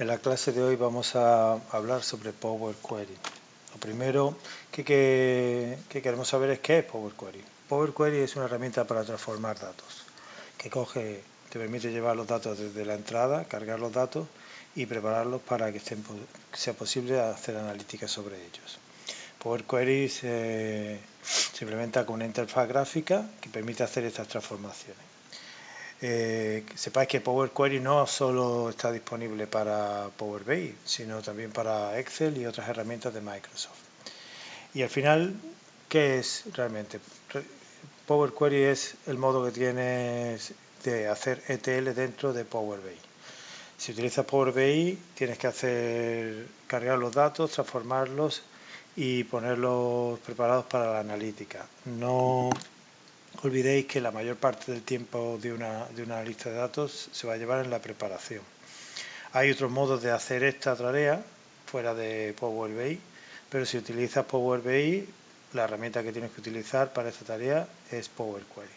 En la clase de hoy vamos a hablar sobre Power Query. Lo primero que queremos saber es qué es Power Query. Power Query es una herramienta para transformar datos, que te permite llevar los datos desde la entrada, cargar los datos y prepararlos para que sea posible hacer analítica sobre ellos. Power Query se implementa con una interfaz gráfica que permite hacer estas transformaciones. Sepáis que Power Query no solo está disponible para Power BI, sino también para Excel y otras herramientas de Microsoft. Y al final, ¿qué es realmente? Power Query es el modo que tienes de hacer ETL dentro de Power BI. Si utilizas Power BI, tienes que cargar los datos, transformarlos y ponerlos preparados para la analítica. No olvidéis que la mayor parte del tiempo de una lista de datos se va a llevar en la preparación. Hay otros modos de hacer esta tarea fuera de Power BI, pero si utilizas Power BI, la herramienta que tienes que utilizar para esta tarea es Power Query.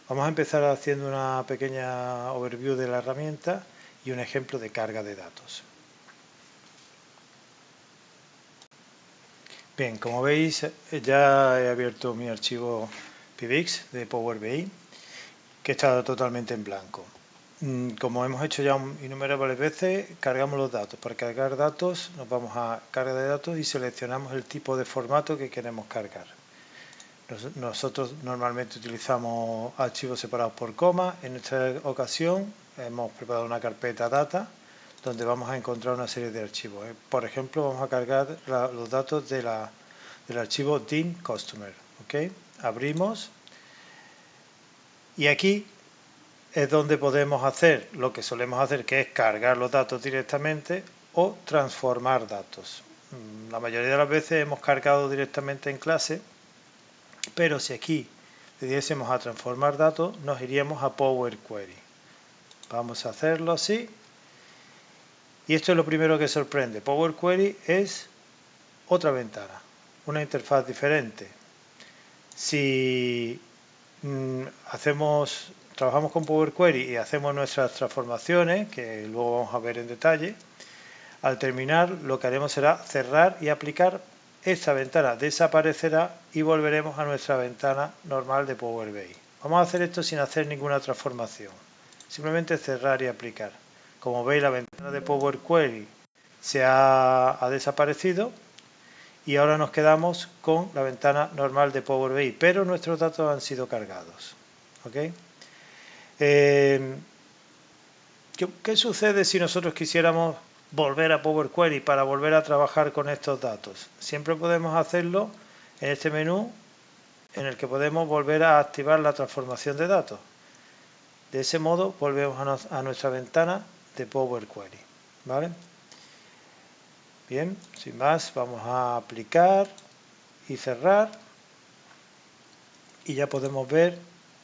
Vamos a empezar haciendo una pequeña overview de la herramienta y un ejemplo de carga de datos. Bien, como veis, ya he abierto mi archivo PBX de Power BI, que está totalmente en blanco. Como hemos hecho ya innumerables veces, cargamos los datos. Para cargar datos, nos vamos a carga de datos y seleccionamos el tipo de formato que queremos cargar. Nosotros normalmente utilizamos archivos separados por coma. En esta ocasión hemos preparado una carpeta data donde vamos a encontrar una serie de archivos. Por ejemplo, vamos a cargar los datos del archivo DIN Customer. ¿Okay? Abrimos y aquí es donde podemos hacer lo que solemos hacer, que es cargar los datos directamente o transformar datos. La mayoría de las veces hemos cargado directamente en clase, pero si aquí le diésemos a transformar datos, nos iríamos a Power Query. Vamos a hacerlo así. Y esto es lo primero que sorprende. Power Query es otra ventana, una interfaz diferente. Si trabajamos con Power Query y hacemos nuestras transformaciones, que luego vamos a ver en detalle, al terminar lo que haremos será cerrar y aplicar. Esta ventana desaparecerá y volveremos a nuestra ventana normal de Power BI. Vamos a hacer esto sin hacer ninguna transformación, simplemente cerrar y aplicar. Como veis, la ventana de Power Query ha desaparecido y ahora nos quedamos con la ventana normal de Power BI, pero nuestros datos han sido cargados. ¿Okay? ¿Qué sucede si nosotros quisiéramos volver a Power Query para volver a trabajar con estos datos? Siempre podemos hacerlo en este menú en el que podemos volver a activar la transformación de datos. De ese modo volvemos a nuestra ventana de Power Query. ¿Vale? Bien, sin más, vamos a aplicar y cerrar y ya podemos ver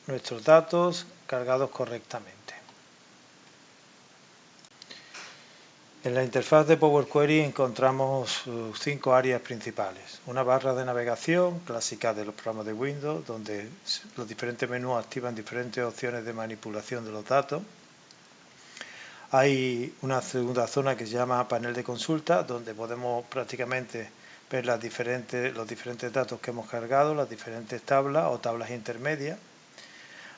nuestros datos cargados correctamente. En la interfaz de Power Query encontramos 5 áreas principales. Una barra de navegación clásica de los programas de Windows, donde los diferentes menús activan diferentes opciones de manipulación de los datos. Hay una segunda zona que se llama panel de consulta, donde podemos prácticamente ver los diferentes datos que hemos cargado, las diferentes tablas o tablas intermedias.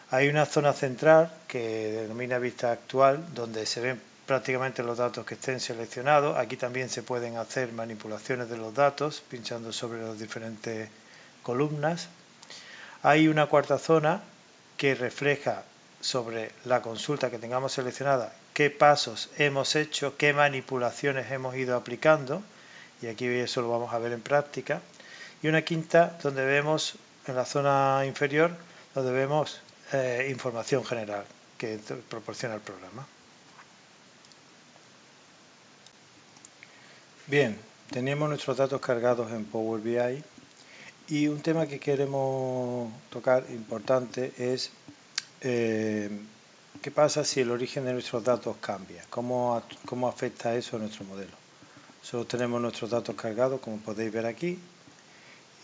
Hay una zona central que denomina vista actual, donde se ven prácticamente los datos que estén seleccionados. Aquí también se pueden hacer manipulaciones de los datos, pinchando sobre las diferentes columnas. Hay una cuarta zona que refleja sobre la consulta que tengamos seleccionada qué pasos hemos hecho, qué manipulaciones hemos ido aplicando, y aquí eso lo vamos a ver en práctica. Y una quinta donde vemos en la zona inferior, donde vemos información general que proporciona el programa. Bien, tenemos nuestros datos cargados en Power BI y un tema que queremos tocar importante es ¿qué pasa si el origen de nuestros datos cambia? ¿Cómo afecta eso a nuestro modelo? Solo tenemos nuestros datos cargados, como podéis ver aquí,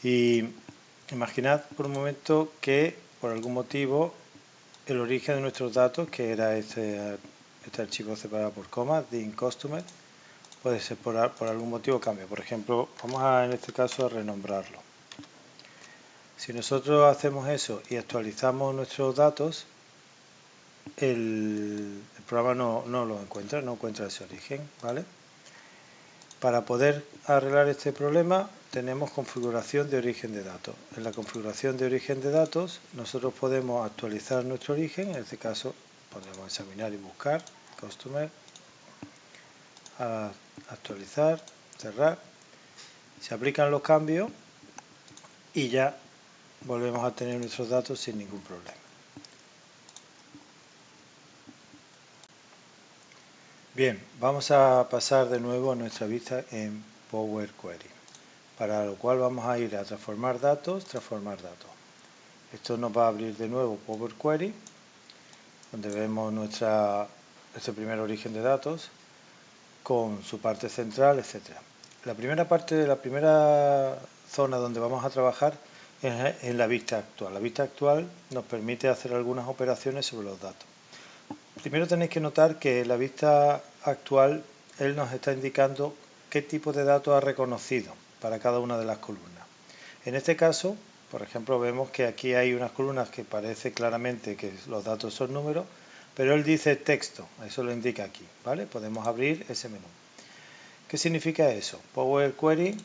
y imaginad por un momento que por algún motivo el origen de nuestros datos, que era este archivo separado por comas, din customer, puede ser por algún motivo cambia. Por ejemplo, vamos a, en este caso, a renombrarlo. Si nosotros hacemos eso y actualizamos nuestros datos, el programa no lo encuentra, no encuentra ese origen, ¿vale? Para poder arreglar este problema tenemos configuración de origen de datos. En la configuración de origen de datos nosotros podemos actualizar nuestro origen, en este caso podemos examinar y buscar, customer, actualizar, cerrar, se aplican los cambios y ya volvemos a tener nuestros datos sin ningún problema. Bien, vamos a pasar de nuevo a nuestra vista en Power Query, para lo cual vamos a ir a transformar datos. Esto nos va a abrir de nuevo Power Query, donde vemos este primer origen de datos con su parte central, etcétera. La primera zona donde vamos a trabajar es en la vista actual. La vista actual nos permite hacer algunas operaciones sobre los datos. Primero tenéis que notar que la vista actual él nos está indicando qué tipo de datos ha reconocido para cada una de las columnas. En este caso, por ejemplo, vemos que aquí hay unas columnas que parece claramente que los datos son números, pero él dice texto, eso lo indica aquí, ¿vale? Podemos abrir ese menú. ¿Qué significa eso? Power Query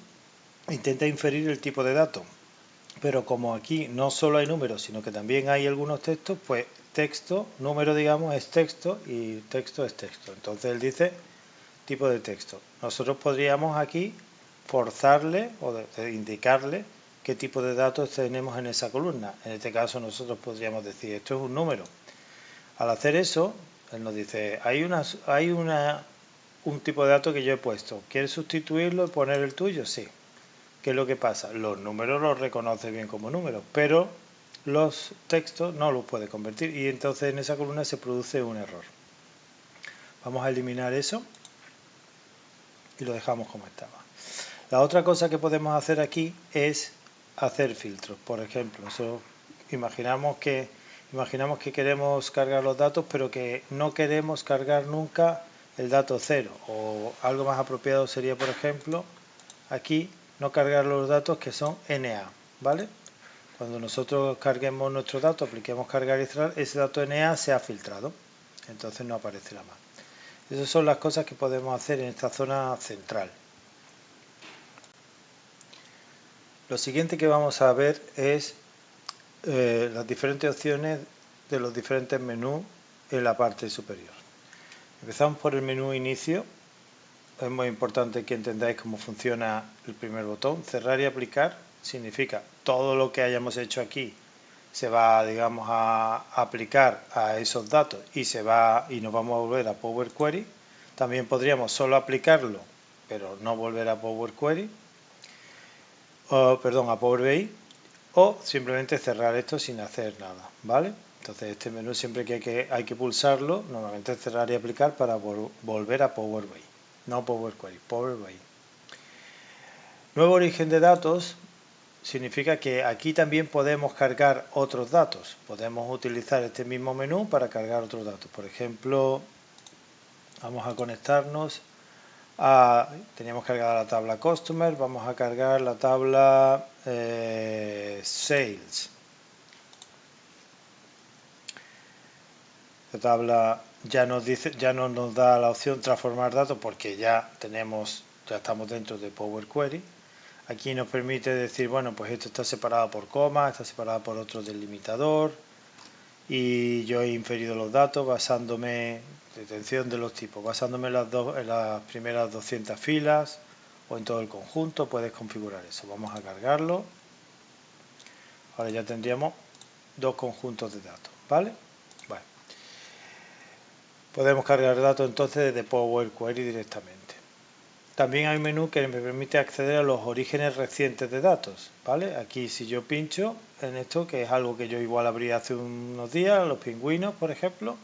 intenta inferir el tipo de dato, pero como aquí no solo hay números, sino que también hay algunos textos, pues texto, número digamos, es texto y texto es texto. Entonces él dice tipo de texto. Nosotros podríamos aquí forzarle o indicarle qué tipo de datos tenemos en esa columna. En este caso nosotros podríamos decir esto es un número. Al hacer eso, él nos dice hay un tipo de dato que yo he puesto. ¿Quieres sustituirlo y poner el tuyo? Sí. ¿Qué es lo que pasa? Los números los reconoce bien como números, pero los textos no los puede convertir y entonces en esa columna se produce un error. Vamos a eliminar eso y lo dejamos como estaba. La otra cosa que podemos hacer aquí es hacer filtros. Por ejemplo, nosotros imaginamos que queremos cargar los datos, pero que no queremos cargar nunca el dato 0. O algo más apropiado sería, por ejemplo, aquí no cargar los datos que son NA, ¿vale? Cuando nosotros carguemos nuestro dato, apliquemos cargar y cerrar, ese dato NA se ha filtrado, entonces no aparecerá más. Esas son las cosas que podemos hacer en esta zona central. Lo siguiente que vamos a ver es las diferentes opciones de los diferentes menús en la parte superior. Empezamos por el menú inicio. Es muy importante que entendáis cómo funciona el primer botón. Cerrar y aplicar significa todo lo que hayamos hecho aquí se va, digamos, a aplicar a esos datos y nos vamos a volver a Power Query. También podríamos solo aplicarlo, pero no volver a Power Query, a Power BI, o simplemente cerrar esto sin hacer nada, ¿vale? Entonces este menú siempre que hay que pulsarlo, normalmente cerrar y aplicar para volver a Power BI. No Power Query, Power BI. Nuevo origen de datos significa que aquí también podemos cargar otros datos. Podemos utilizar este mismo menú para cargar otros datos. Por ejemplo, vamos a conectarnos a... Teníamos cargada la tabla Customer, vamos a cargar la tabla Sales. La tabla ya no nos da la opción transformar datos porque ya estamos dentro de Power Query. Aquí nos permite decir, bueno, pues esto está separado por coma, está separado por otro delimitador y yo he inferido los datos basándome, detención de los tipos, basándome en las primeras 200 filas o en todo el conjunto, puedes configurar eso. Vamos a cargarlo. Ahora ya tendríamos dos conjuntos de datos, ¿vale? Bueno. Podemos cargar datos entonces desde Power Query directamente. También hay un menú que me permite acceder a los orígenes recientes de datos, ¿vale? Aquí si yo pincho en esto, que es algo que yo igual abrí hace unos días, los pingüinos, por ejemplo,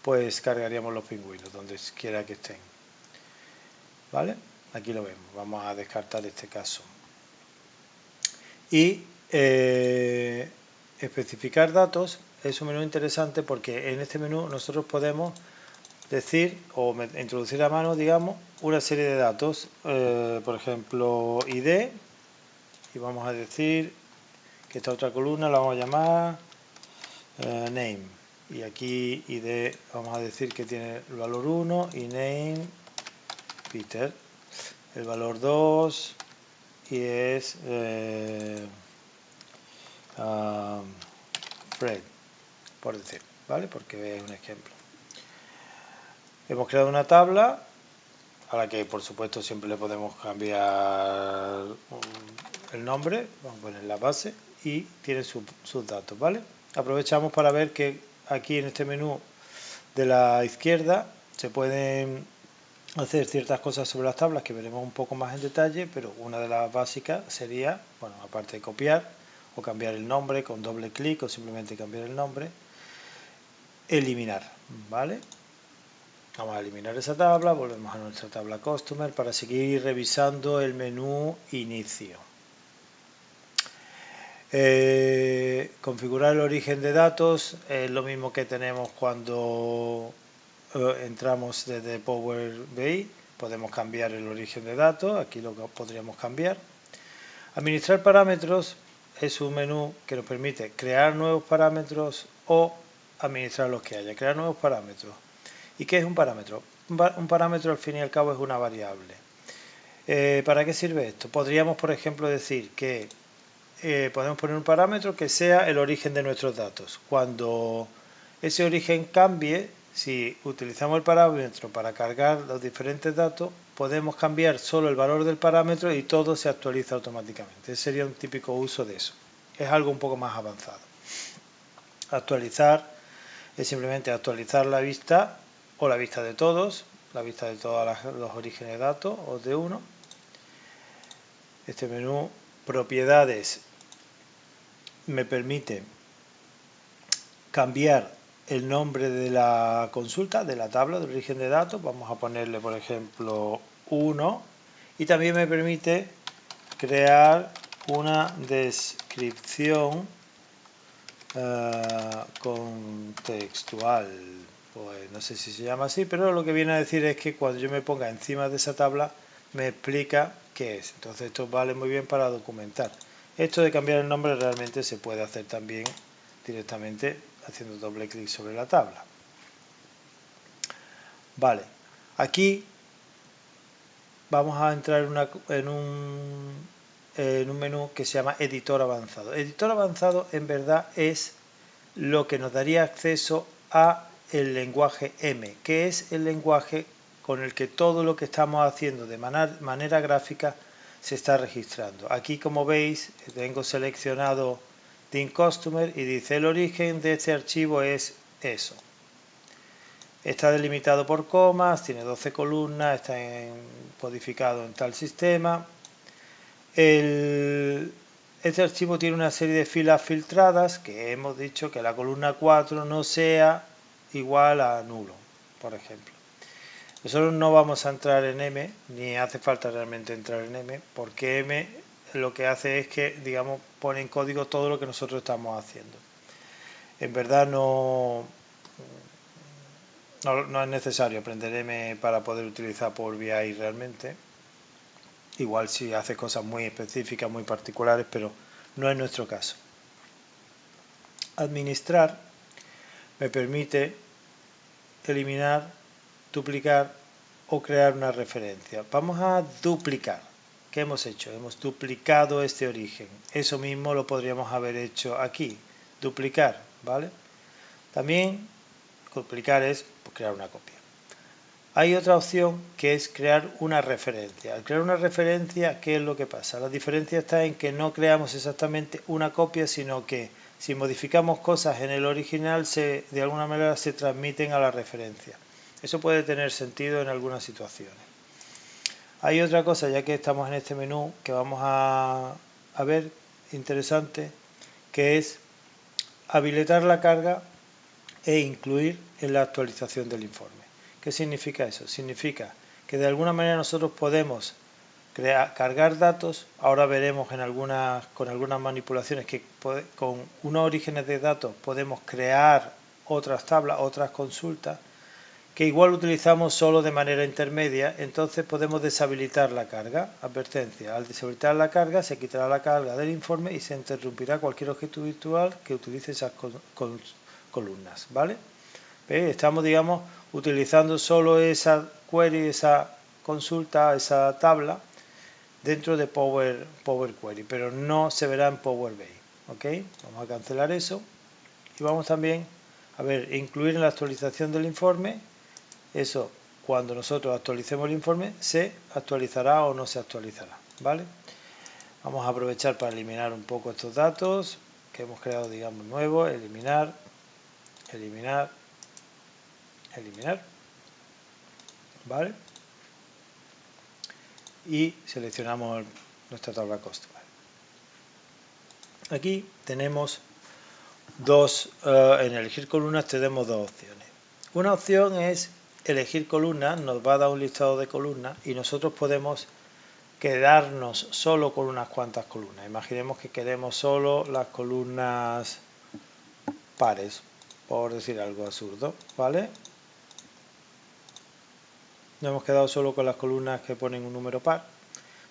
pues cargaríamos los pingüinos donde quiera que estén, ¿vale? Aquí lo vemos, vamos a descartar este caso. Y especificar datos es un menú interesante porque en este menú nosotros podemos decir o introducir a mano, digamos, una serie de datos, por ejemplo, ID, y vamos a decir que esta otra columna la vamos a llamar name, y aquí ID vamos a decir que tiene el valor 1 y name Peter, el valor 2 y es Fred, por decir, ¿vale? Porque es un ejemplo. Hemos creado una tabla a la que por supuesto siempre le podemos cambiar el nombre, vamos a poner la base y tiene sus datos, ¿vale? Aprovechamos para ver que aquí en este menú de la izquierda se pueden hacer ciertas cosas sobre las tablas que veremos un poco más en detalle, pero una de las básicas sería, bueno, aparte de copiar o cambiar el nombre con doble clic o simplemente cambiar el nombre, eliminar, ¿vale? Vamos a eliminar esa tabla, volvemos a nuestra tabla Customer para seguir revisando el menú Inicio. Configurar el origen de datos es lo mismo que tenemos cuando entramos desde Power BI. Podemos cambiar el origen de datos, aquí lo que podríamos cambiar. Administrar parámetros es un menú que nos permite crear nuevos parámetros o administrar los que haya. Crear nuevos parámetros. ¿Y qué es un parámetro? Un parámetro al fin y al cabo es una variable. ¿Para qué sirve esto? Podríamos, por ejemplo, decir que podemos poner un parámetro que sea el origen de nuestros datos. Cuando ese origen cambie, si utilizamos el parámetro para cargar los diferentes datos, podemos cambiar solo el valor del parámetro y todo se actualiza automáticamente. Ese sería un típico uso de eso. Es algo un poco más avanzado. Actualizar es simplemente actualizar la vista o la vista de todos, la vista de todos los orígenes de datos o de uno. Este menú propiedades me permite cambiar el nombre de la consulta, de la tabla de origen de datos. Vamos a ponerle, por ejemplo, 1 y también me permite crear una descripción contextual. Pues no sé si se llama así, pero lo que viene a decir es que cuando yo me ponga encima de esa tabla me explica qué es. Entonces esto vale muy bien para documentar. Esto de cambiar el nombre realmente se puede hacer también directamente haciendo doble clic sobre la tabla. Vale, aquí vamos a entrar en un menú que se llama editor avanzado. Editor avanzado en verdad es lo que nos daría acceso a el lenguaje M, que es el lenguaje con el que todo lo que estamos haciendo de manera gráfica se está registrando. Aquí, como veis, tengo seleccionado Team Customer y dice el origen de este archivo es eso. Está delimitado por comas, tiene 12 columnas, está codificado en tal sistema. Este archivo tiene una serie de filas filtradas que hemos dicho que la columna 4 no sea igual a nulo, por ejemplo. Nosotros no vamos a entrar en M, ni hace falta realmente entrar en M, porque M lo que hace es que, digamos, pone en código todo lo que nosotros estamos haciendo. En verdad no es necesario aprender M para poder utilizar Power BI realmente. Igual si hace cosas muy específicas, muy particulares, pero no es nuestro caso. Administrar me permite eliminar, duplicar o crear una referencia. Vamos a duplicar. ¿Qué hemos hecho? Hemos duplicado este origen. Eso mismo lo podríamos haber hecho aquí. Duplicar, ¿vale? También duplicar es crear una copia. Hay otra opción que es crear una referencia. Al crear una referencia, ¿qué es lo que pasa? La diferencia está en que no creamos exactamente una copia, sino que si modificamos cosas en el original, de alguna manera se transmiten a la referencia. Eso puede tener sentido en algunas situaciones. Hay otra cosa, ya que estamos en este menú, que vamos a ver, interesante, que es habilitar la carga e incluir en la actualización del informe. ¿Qué significa eso? Significa que de alguna manera nosotros podemos cargar datos. Ahora veremos con algunas manipulaciones que con unos orígenes de datos podemos crear otras tablas, otras consultas, que igual utilizamos solo de manera intermedia, entonces podemos deshabilitar la carga. Advertencia: al deshabilitar la carga se quitará la carga del informe y se interrumpirá cualquier objeto virtual que utilice esas columnas, ¿vale? ¿Veis? Estamos, digamos, utilizando solo esa query, esa consulta, esa tabla dentro de Power Query, pero no se verá en Power BI, ¿ok? Vamos a cancelar eso y vamos también a ver, incluir en la actualización del informe. Eso, cuando nosotros actualicemos el informe, se actualizará o no se actualizará, ¿vale? Vamos a aprovechar para eliminar un poco estos datos que hemos creado, digamos, nuevos. Eliminar, eliminar, eliminar, ¿vale? Y seleccionamos nuestra tabla Customer. Aquí tenemos en elegir columnas tenemos dos opciones. Una opción es elegir columnas, nos va a dar un listado de columnas y nosotros podemos quedarnos solo con unas cuantas columnas. Imaginemos que queremos solo las columnas pares, por decir algo absurdo, ¿vale? Nos hemos quedado solo con las columnas que ponen un número par.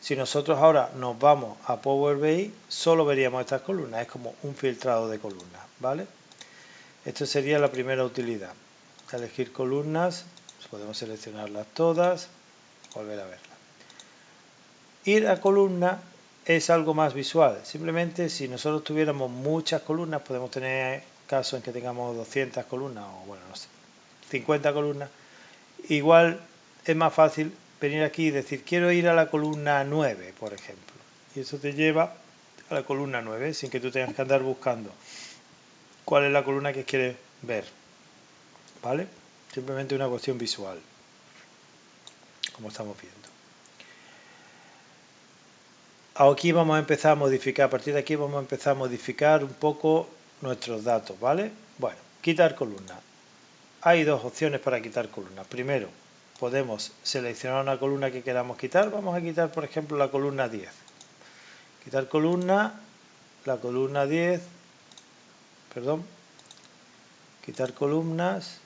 Si nosotros ahora nos vamos a Power BI, solo veríamos estas columnas, es como un filtrado de columnas, ¿vale? Esto sería la primera utilidad. Elegir columnas, podemos seleccionarlas todas, volver a verlas. Ir a columna es algo más visual. Simplemente si nosotros tuviéramos muchas columnas, podemos tener casos en que tengamos 200 columnas o bueno, no sé, 50 columnas. Igual es más fácil venir aquí y decir quiero ir a la columna 9, por ejemplo. Y eso te lleva a la columna 9 sin que tú tengas que andar buscando cuál es la columna que quieres ver. ¿Vale? Simplemente una cuestión visual, como estamos viendo. Aquí vamos a empezar a modificar, a partir de aquí vamos a empezar a modificar un poco nuestros datos, ¿vale? Bueno, quitar columnas. Hay dos opciones para quitar columnas. Primero, podemos seleccionar una columna que queramos quitar. Vamos a quitar, por ejemplo, la columna 10. Quitar columna, la columna 10, perdón, quitar columnas.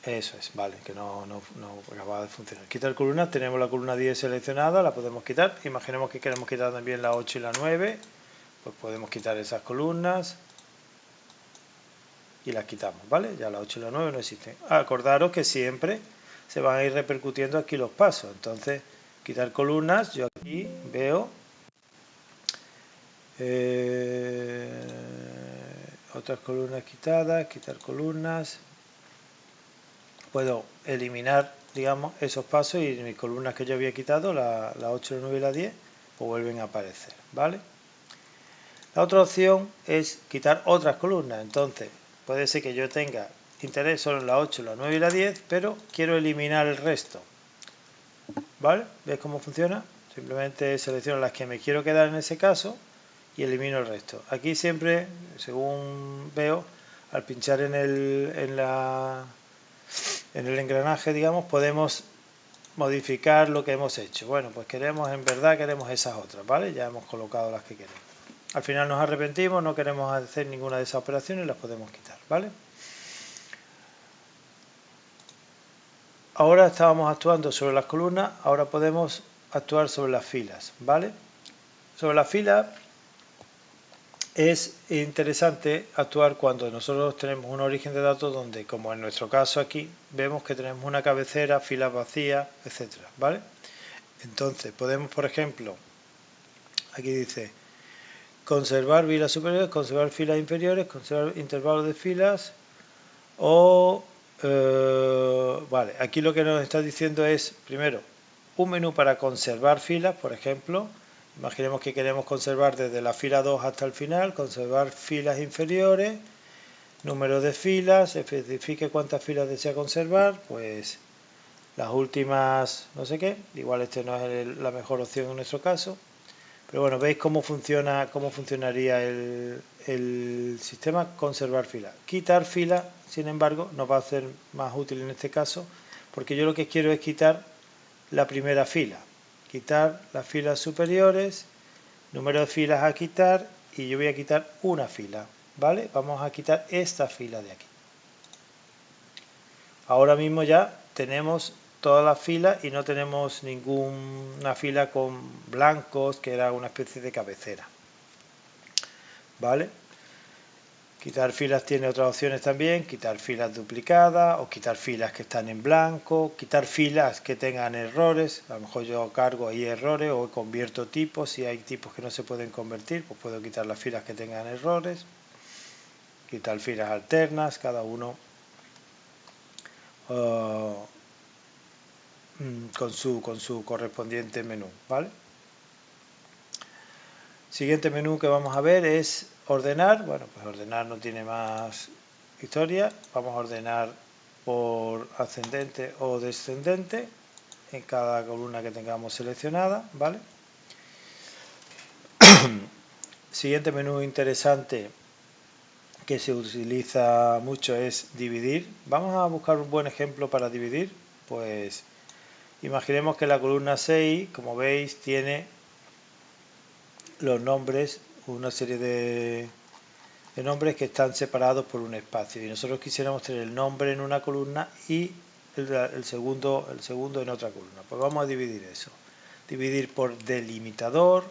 Eso es, vale, que no acaba de funcionar. Quitar columnas, tenemos la columna 10 seleccionada, la podemos quitar. Imaginemos que queremos quitar también la 8 y la 9, pues podemos quitar esas columnas y las quitamos, ¿vale? Ya la 8 y la 9 no existen. Acordaros que siempre se van a ir repercutiendo aquí los pasos. Entonces, quitar columnas, yo aquí veo otras columnas quitadas, quitar columnas. Puedo eliminar, digamos, esos pasos y mis columnas que yo había quitado, la 8, la 9 y la 10, pues vuelven a aparecer, ¿vale? La otra opción es quitar otras columnas. Entonces, puede ser que yo tenga interés solo en la 8, la 9 y la 10, pero quiero eliminar el resto. ¿Vale? ¿Ves cómo funciona? Simplemente selecciono las que me quiero quedar en ese caso y elimino el resto. Aquí siempre, según veo, al pinchar en el engranaje, digamos, podemos modificar lo que hemos hecho. Bueno, pues en verdad queremos esas otras, ¿vale? Ya hemos colocado las que queremos. Al final nos arrepentimos, no queremos hacer ninguna de esas operaciones y las podemos quitar, ¿vale? Ahora estábamos actuando sobre las columnas, ahora podemos actuar sobre las filas, ¿vale? Sobre las filas es interesante actuar cuando nosotros tenemos un origen de datos donde, como en nuestro caso aquí, vemos que tenemos una cabecera, filas vacías, etcétera, ¿vale? Entonces podemos, por ejemplo, aquí dice conservar filas superiores, conservar filas inferiores, conservar intervalos de filas o vale, aquí lo que nos está diciendo es primero un menú para conservar filas, por ejemplo. Imaginemos que queremos conservar desde la fila 2 hasta el final, conservar filas inferiores, número de filas, especifique cuántas filas desea conservar, pues las últimas no sé qué, igual este no es la mejor opción en nuestro caso, pero bueno, veis cómo funcionaría el sistema conservar filas. Quitar filas, sin embargo, nos va a ser más útil en este caso, porque yo lo que quiero es quitar la primera fila, quitar las filas superiores número de filas a quitar y yo voy a quitar una fila, ¿vale? Vamos a quitar esta fila de aquí. Ahora mismo ya tenemos todas las filas y no tenemos ninguna fila con blancos, que era una especie de cabecera, ¿vale? Quitar filas tiene otras opciones también, quitar filas duplicadas o quitar filas que están en blanco, quitar filas que tengan errores, a lo mejor yo cargo ahí errores o convierto tipos, si hay tipos que no se pueden convertir, pues puedo quitar las filas que tengan errores, quitar filas alternas, cada uno con su correspondiente menú, ¿vale? Siguiente menú que vamos a ver es ordenar. Bueno, pues ordenar no tiene más historia. Vamos a ordenar por ascendente o descendente en cada columna que tengamos seleccionada, ¿vale? Siguiente menú interesante que se utiliza mucho es dividir. Vamos a buscar un buen ejemplo para dividir. Pues imaginemos que la columna 6, como veis, tiene los nombres, una serie de nombres que están separados por un espacio y nosotros quisiéramos tener el nombre en una columna y el segundo en otra columna. Pues vamos a dividir eso. Dividir por delimitador,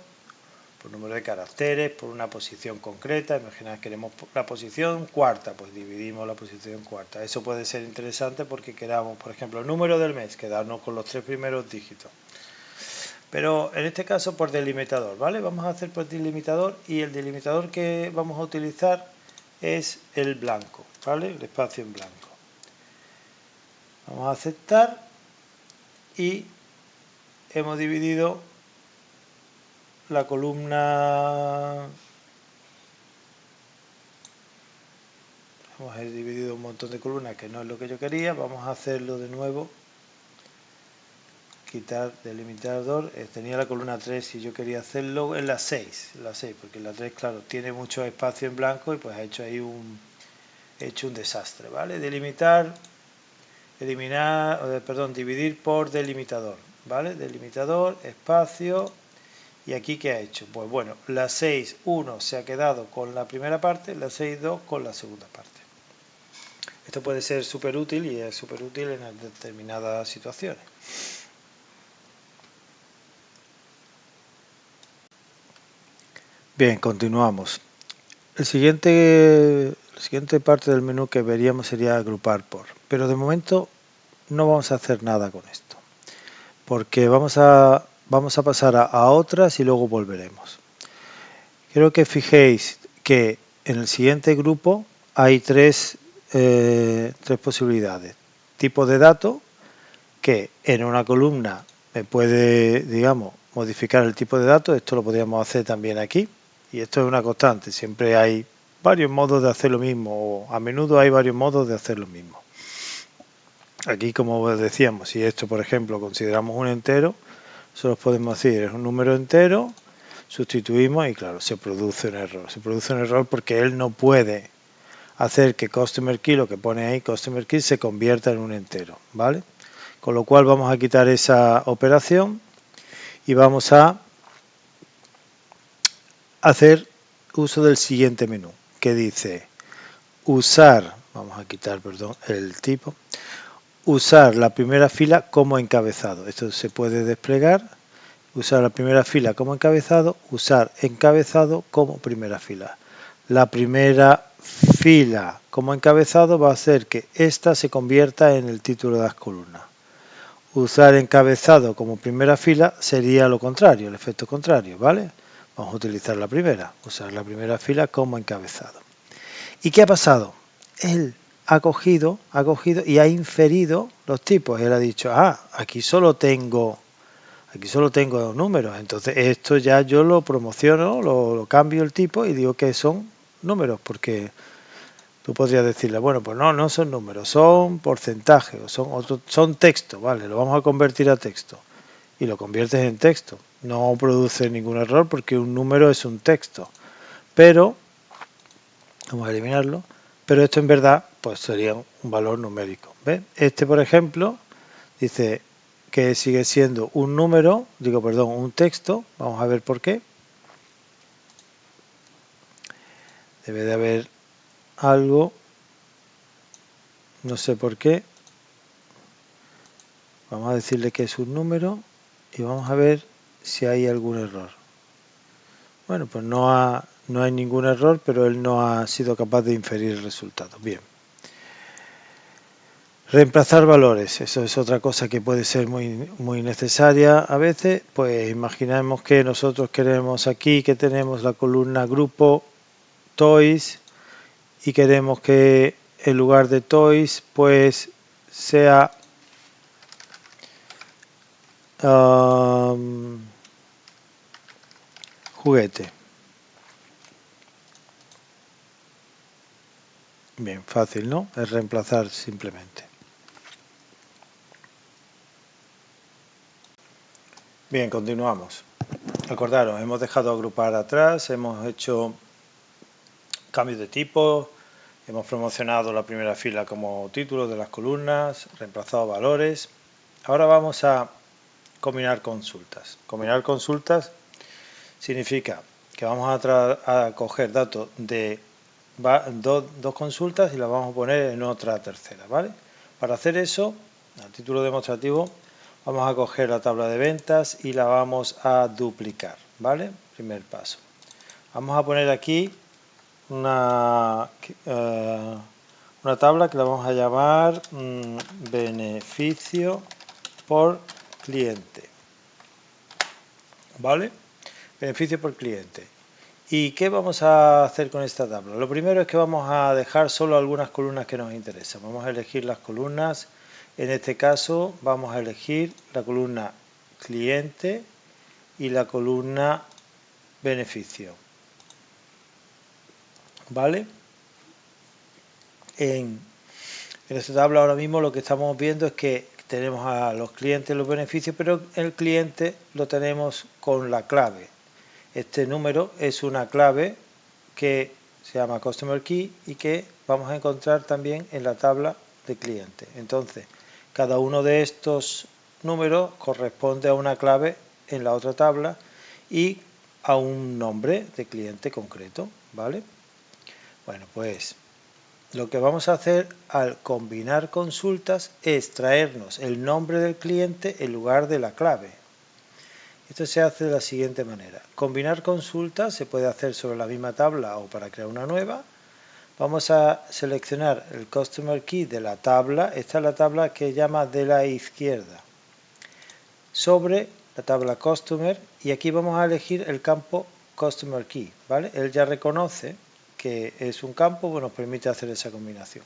por número de caracteres, por una posición concreta. Imaginad que queremos la posición cuarta, pues dividimos la posición cuarta. Eso puede ser interesante porque queramos, por ejemplo, el número del mes, quedarnos con los 3 primeros dígitos. Pero en este caso por delimitador, ¿vale? Vamos a hacer por delimitador y el delimitador que vamos a utilizar es el blanco, ¿vale? El espacio en blanco. Vamos a aceptar y hemos dividido la columna. Hemos dividido un montón de columnas que no es lo que yo quería. Vamos a hacerlo de nuevo. Quitar delimitador, tenía la columna 3 y yo quería hacerlo en la 6, porque la 3, claro, tiene mucho espacio en blanco y pues ha hecho ahí un desastre, ¿vale? Delimitar, dividir por delimitador, ¿vale? Delimitador, espacio, y aquí ¿qué ha hecho? Pues bueno, la 6.1 se ha quedado con la primera parte, la 6.2 con la segunda parte. Esto puede ser súper útil y es súper útil en determinadas situaciones. Bien, continuamos. La siguiente parte del menú que veríamos sería agrupar por, pero de momento no vamos a hacer nada con esto, porque vamos a pasar a otras y luego volveremos. Quiero que fijéis que en el siguiente grupo hay tres posibilidades. Tipo de dato, que en una columna me puede, digamos, modificar el tipo de dato. Esto lo podríamos hacer también aquí. Y esto es una constante, siempre hay varios modos de hacer lo mismo, o a menudo hay varios modos de hacer lo mismo. Aquí, como decíamos, si esto, por ejemplo, consideramos un entero, nosotros podemos decir es un número entero, sustituimos y claro, se produce un error. Se produce un error porque él no puede hacer que customer key, lo que pone ahí, customer key, se convierta en un entero, ¿vale? Con lo cual vamos a quitar esa operación y vamos a hacer uso del siguiente menú que dice usar, vamos a quitar, perdón, el tipo, usar la primera fila como encabezado. Esto se puede desplegar, usar la primera fila como encabezado, usar encabezado como primera fila. La primera fila como encabezado va a hacer que esta se convierta en el título de las columnas. Usar encabezado como primera fila sería lo contrario, el efecto contrario, ¿vale? Vamos a utilizar la primera, usar la primera fila como encabezado. ¿Y qué ha pasado? Él ha cogido y ha inferido los tipos. Él ha dicho, aquí solo tengo números. Entonces esto ya yo lo promociono, lo cambio el tipo y digo que son números, porque tú podrías decirle, bueno, pues no son números, son porcentajes, son texto, vale, lo vamos a convertir a texto. Y lo conviertes en texto. No produce ningún error porque un número es un texto. Pero, vamos a eliminarlo, pero esto en verdad pues sería un valor numérico. ¿Ves? Este, por ejemplo, dice que sigue siendo un número, un texto, vamos a ver por qué. Debe de haber algo, no sé por qué. Vamos a decirle que es un número y vamos a ver si hay algún error. Bueno, pues no hay ningún error, pero él no ha sido capaz de inferir el resultado. Bien. Reemplazar valores, eso es otra cosa que puede ser muy necesaria a veces. Pues imaginemos que nosotros queremos aquí que tenemos la columna grupo toys y queremos que en lugar de toys pues sea juguete. Bien, fácil, ¿no? Es reemplazar simplemente. Bien, continuamos. Acordaros, hemos dejado agrupar atrás, hemos hecho cambios de tipo, hemos promocionado la primera fila como título de las columnas, reemplazado valores. Ahora vamos a combinar consultas. Combinar consultas significa que vamos a coger datos de dos consultas y las vamos a poner en otra tercera, ¿vale? Para hacer eso, a título demostrativo, vamos a coger la tabla de ventas y la vamos a duplicar, ¿vale? Primer paso. Vamos a poner aquí una tabla que la vamos a llamar beneficio por cliente, ¿vale? Beneficio por cliente. ¿Y qué vamos a hacer con esta tabla? Lo primero es que vamos a dejar solo algunas columnas que nos interesan. Vamos a elegir las columnas. En este caso vamos a elegir la columna cliente y la columna beneficio. ¿Vale? En esta tabla ahora mismo lo que estamos viendo es que tenemos a los clientes y los beneficios, pero el cliente lo tenemos con la clave. Este número es una clave que se llama Customer Key y que vamos a encontrar también en la tabla de cliente. Entonces, cada uno de estos números corresponde a una clave en la otra tabla y a un nombre de cliente concreto, ¿vale? Bueno, pues lo que vamos a hacer al combinar consultas es traernos el nombre del cliente en lugar de la clave. Esto se hace de la siguiente manera. Combinar consultas se puede hacer sobre la misma tabla o para crear una nueva. Vamos a seleccionar el Customer Key de la tabla. Esta es la tabla que llama de la izquierda. Sobre la tabla Customer y aquí vamos a elegir el campo Customer Key, ¿vale? Él ya reconoce que es un campo que nos permite hacer esa combinación.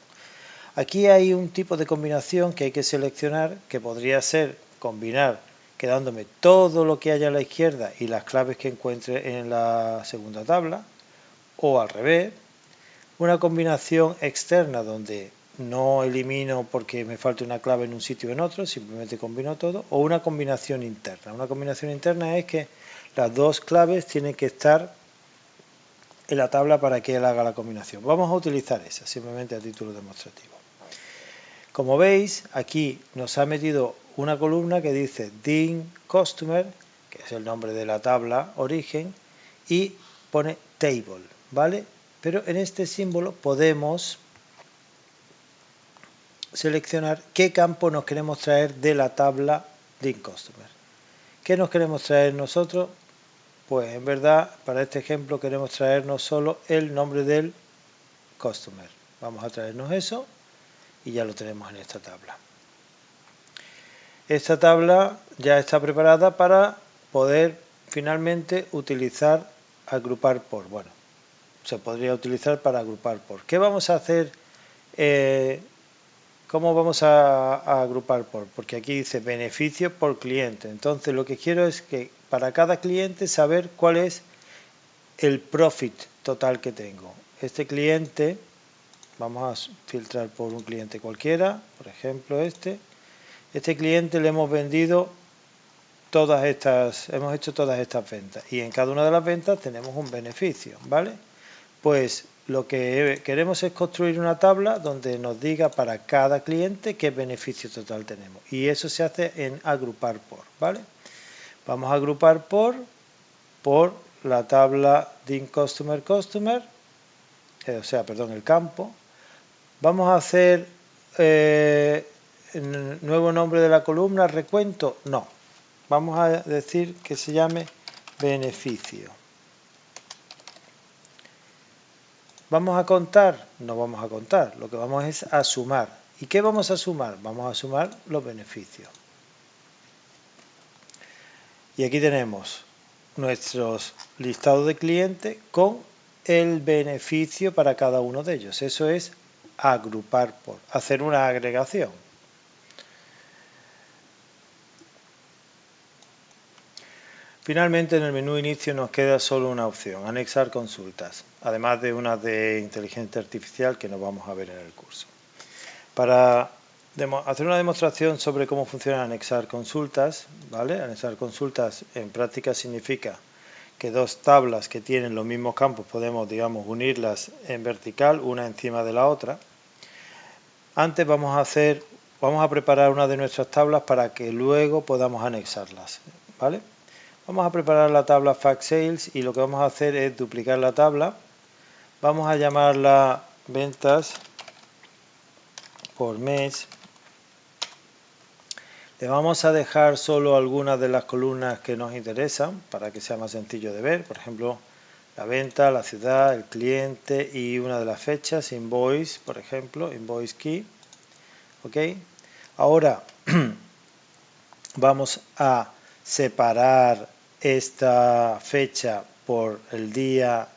Aquí hay un tipo de combinación que hay que seleccionar que podría ser combinar quedándome todo lo que haya a la izquierda y las claves que encuentre en la segunda tabla, o al revés, una combinación externa donde no elimino porque me falte una clave en un sitio o en otro, simplemente combino todo, o una combinación interna. Una combinación interna es que las dos claves tienen que estar en la tabla para que él haga la combinación. Vamos a utilizar esa, simplemente a título demostrativo. Como veis, aquí nos ha metido una columna que dice DIN Customer, que es el nombre de la tabla origen, y pone Table, ¿vale? Pero en este símbolo podemos seleccionar qué campo nos queremos traer de la tabla DIN Customer. ¿Qué nos queremos traer nosotros? Pues en verdad, para este ejemplo queremos traernos solo el nombre del Customer. Vamos a traernos eso y ya lo tenemos en esta tabla. Esta tabla ya está preparada para poder finalmente utilizar agrupar por. Bueno, se podría utilizar para agrupar por. ¿Qué vamos a hacer? ¿Cómo vamos a agrupar por? Porque aquí dice beneficio por cliente. Entonces lo que quiero es que para cada cliente saber cuál es el profit total que tengo. Este cliente, vamos a filtrar por un cliente cualquiera, por ejemplo este cliente le hemos vendido hemos hecho todas estas ventas y en cada una de las ventas tenemos un beneficio, ¿vale? Pues lo que queremos es construir una tabla donde nos diga para cada cliente qué beneficio total tenemos y eso se hace en agrupar por, ¿vale? Vamos a agrupar por la tabla DIN Customer el campo. Vamos a hacer el nuevo nombre de la columna, recuento, no. Vamos a decir que se llame beneficio. ¿Vamos a contar? No vamos a contar, lo que vamos es a sumar. ¿Y qué vamos a sumar? Vamos a sumar los beneficios. Y aquí tenemos nuestros listados de clientes con el beneficio para cada uno de ellos. Eso es agrupar por, hacer una agregación. Finalmente, en el menú inicio nos queda solo una opción, anexar consultas, además de una de inteligencia artificial que nos vamos a ver en el curso. Para hacer una demostración sobre cómo funciona anexar consultas, ¿vale? Anexar consultas en práctica significa que dos tablas que tienen los mismos campos podemos, digamos, unirlas en vertical, una encima de la otra. Antes vamos a preparar una de nuestras tablas para que luego podamos anexarlas, ¿vale? Vamos a preparar la tabla Fact Sales y lo que vamos a hacer es duplicar la tabla. Vamos a llamarla ventas por mes. Le vamos a dejar solo algunas de las columnas que nos interesan para que sea más sencillo de ver. Por ejemplo, la venta, la ciudad, el cliente y una de las fechas, invoice, por ejemplo, invoice key. ¿Ok? Ahora vamos a separar esta fecha por el día,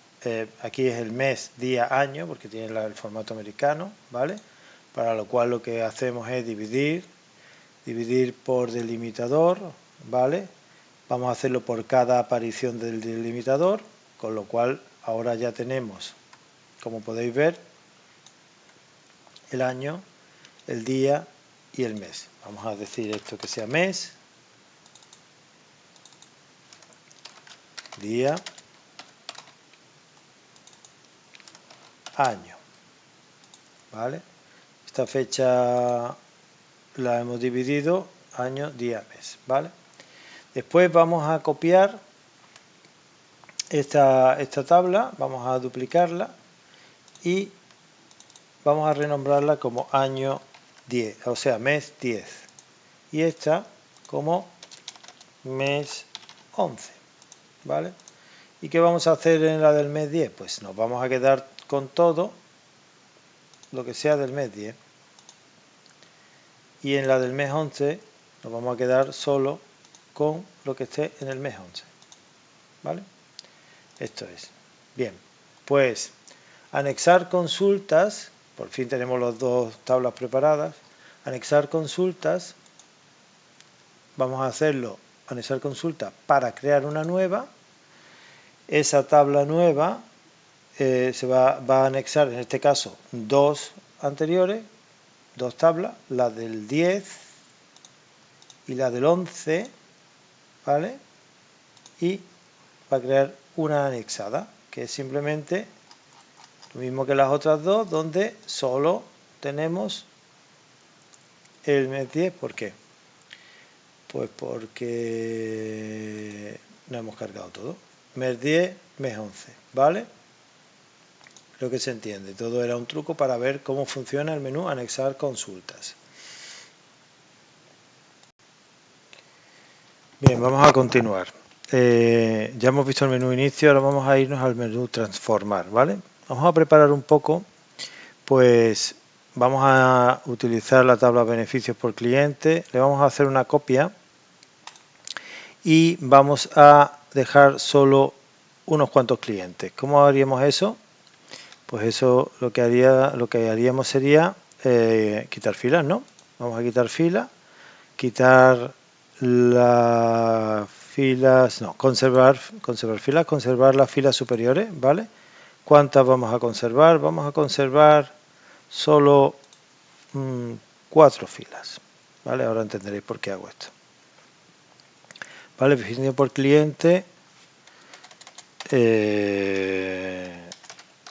aquí es el mes, día, año, porque tiene el formato americano, ¿vale? Para lo cual lo que hacemos es dividir por delimitador, ¿vale? Vamos a hacerlo por cada aparición del delimitador, con lo cual ahora ya tenemos, como podéis ver, el año, el día y el mes. Vamos a decir esto que sea mes, día, año, ¿vale? Esta fecha la hemos dividido año, día, mes, ¿vale? Después vamos a copiar esta tabla, vamos a duplicarla y vamos a renombrarla como año 10, o sea, mes 10. Y esta como mes 11. ¿Vale? ¿Y qué vamos a hacer en la del mes 10? Pues nos vamos a quedar con todo lo que sea del mes 10. Y en la del mes 11 nos vamos a quedar solo con lo que esté en el mes 11. ¿Vale? Esto es. Bien, pues anexar consultas, por fin tenemos las dos tablas preparadas. Anexar consultas, vamos a hacerlo, anexar consulta para crear una nueva. Esa tabla nueva se va a anexar, en este caso, dos anteriores, dos tablas, la del 10 y la del 11, ¿vale? Y va a crear una anexada, que es simplemente lo mismo que las otras dos, donde solo tenemos el mes 10. ¿Por qué? Pues porque no hemos cargado todo. Mes 10, mes 11, ¿vale? Creo que se entiende. Todo era un truco para ver cómo funciona el menú anexar consultas. Bien, vamos a continuar. Ya hemos visto el menú inicio, ahora vamos a irnos al menú transformar, ¿vale? Vamos a preparar un poco, pues vamos a utilizar la tabla beneficios por cliente, le vamos a hacer una copia y vamos a dejar solo unos cuantos clientes. ¿Cómo haríamos eso? Pues eso lo que haríamos sería quitar filas, ¿no? Vamos a quitar filas, quitar las filas, no, conservar filas, conservar las filas superiores, ¿vale? ¿Cuántas vamos a conservar? Vamos a conservar solo 4 filas, ¿vale? Ahora entenderéis por qué hago esto. ¿Vale? Beneficio por cliente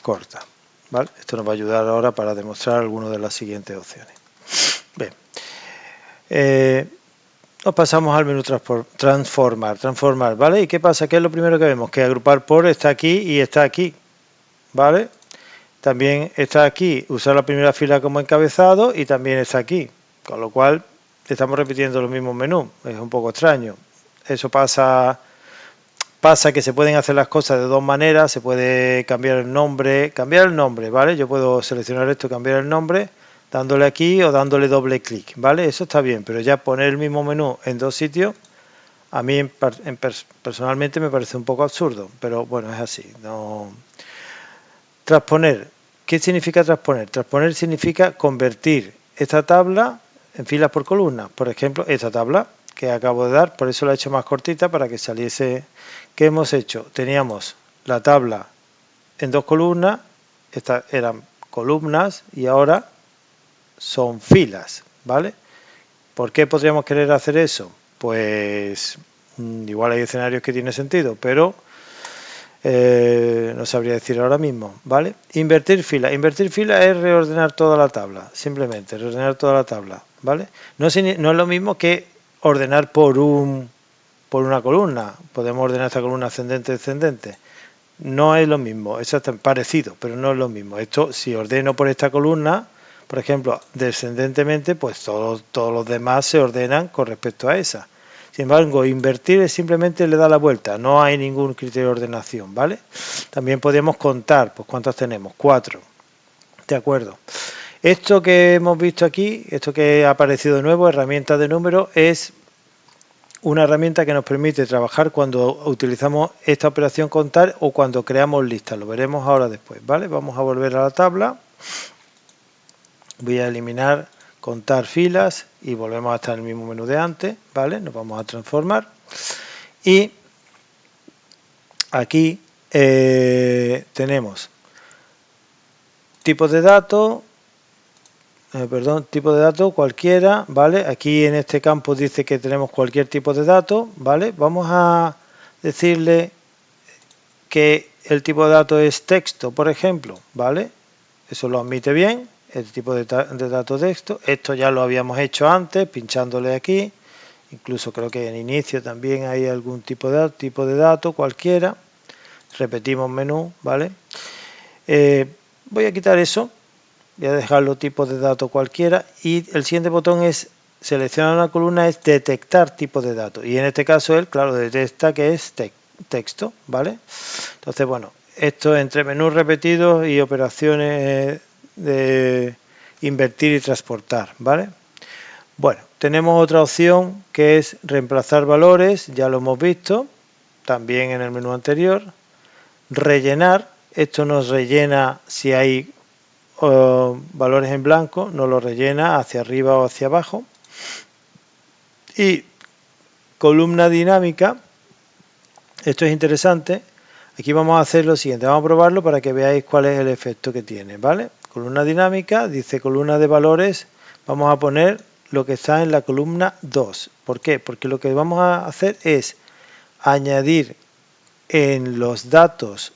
corta, ¿vale? Esto nos va a ayudar ahora para demostrar algunas de las siguientes opciones. Bien. Nos pasamos al menú transformar, ¿vale? ¿Y qué pasa? ¿Qué es lo primero que vemos? Que agrupar por está aquí y está aquí, ¿vale? también está aquí, usar la primera fila como encabezado y también está aquí, con lo cual estamos repitiendo los mismos menús, es un poco extraño. Eso pasa que se pueden hacer las cosas de dos maneras, se puede cambiar el nombre, ¿vale? Yo puedo seleccionar esto, cambiar el nombre, dándole aquí o dándole doble clic, ¿vale? Eso está bien, pero ya poner el mismo menú en dos sitios, a mí personalmente me parece un poco absurdo, pero bueno, es así. No. Transponer. ¿Qué significa transponer? Transponer significa convertir esta tabla en filas por columna. Por ejemplo, esta tabla que acabo de dar, por eso la he hecho más cortita para que saliese. ¿Qué hemos hecho? Teníamos la tabla en dos columnas, estas eran columnas y ahora son filas, ¿vale? ¿Por qué podríamos querer hacer eso? Pues igual hay escenarios que tiene sentido, pero no sabría decir ahora mismo, ¿vale? Invertir fila. Invertir fila es reordenar toda la tabla, simplemente, reordenar toda la tabla, ¿vale? No es lo mismo que ordenar por una columna. Podemos ordenar esta columna ascendente, descendente. No es lo mismo, eso es parecido, pero no es lo mismo. Esto, si ordeno por esta columna, por ejemplo, descendentemente, pues todos los demás se ordenan con respecto a esa. Sin embargo, invertir es simplemente le da la vuelta, no hay ningún criterio de ordenación, ¿vale? También podemos contar, pues ¿cuántas tenemos? 4. De acuerdo. Esto que hemos visto aquí, esto que ha aparecido de nuevo, herramienta de números, es una herramienta que nos permite trabajar cuando utilizamos esta operación contar o cuando creamos listas. Lo veremos ahora después, ¿vale? Vamos a volver a la tabla. Voy a eliminar contar filas y volvemos a estar en el mismo menú de antes, ¿vale? Nos vamos a transformar y aquí tenemos tipos de datos, tipo de datos cualquiera, ¿vale? Aquí en este campo dice que tenemos cualquier tipo de datos, ¿vale? Vamos a decirle que el tipo de datos es texto, por ejemplo, ¿vale? Eso lo admite bien. El tipo de datos texto, esto ya lo habíamos hecho antes, pinchándole aquí, incluso creo que en inicio también hay algún tipo de dato cualquiera, repetimos menú, ¿vale? Voy a quitar eso, voy a dejarlo tipo de dato cualquiera y el siguiente botón es seleccionar una columna, es detectar tipo de dato y en este caso él, claro, detecta que es texto, ¿vale? Entonces, bueno, esto entre menús repetidos y operaciones de invertir y transportar, ¿vale? Bueno, tenemos otra opción que es reemplazar valores, ya lo hemos visto, también en el menú anterior. Rellenar, esto nos rellena si hay valores en blanco, nos lo rellena hacia arriba o hacia abajo. Y columna dinámica, esto es interesante. Aquí vamos a hacer lo siguiente, vamos a probarlo para que veáis cuál es el efecto que tiene, ¿vale? Columna dinámica, dice columna de valores, vamos a poner lo que está en la columna 2. ¿Por qué? Porque lo que vamos a hacer es añadir en los datos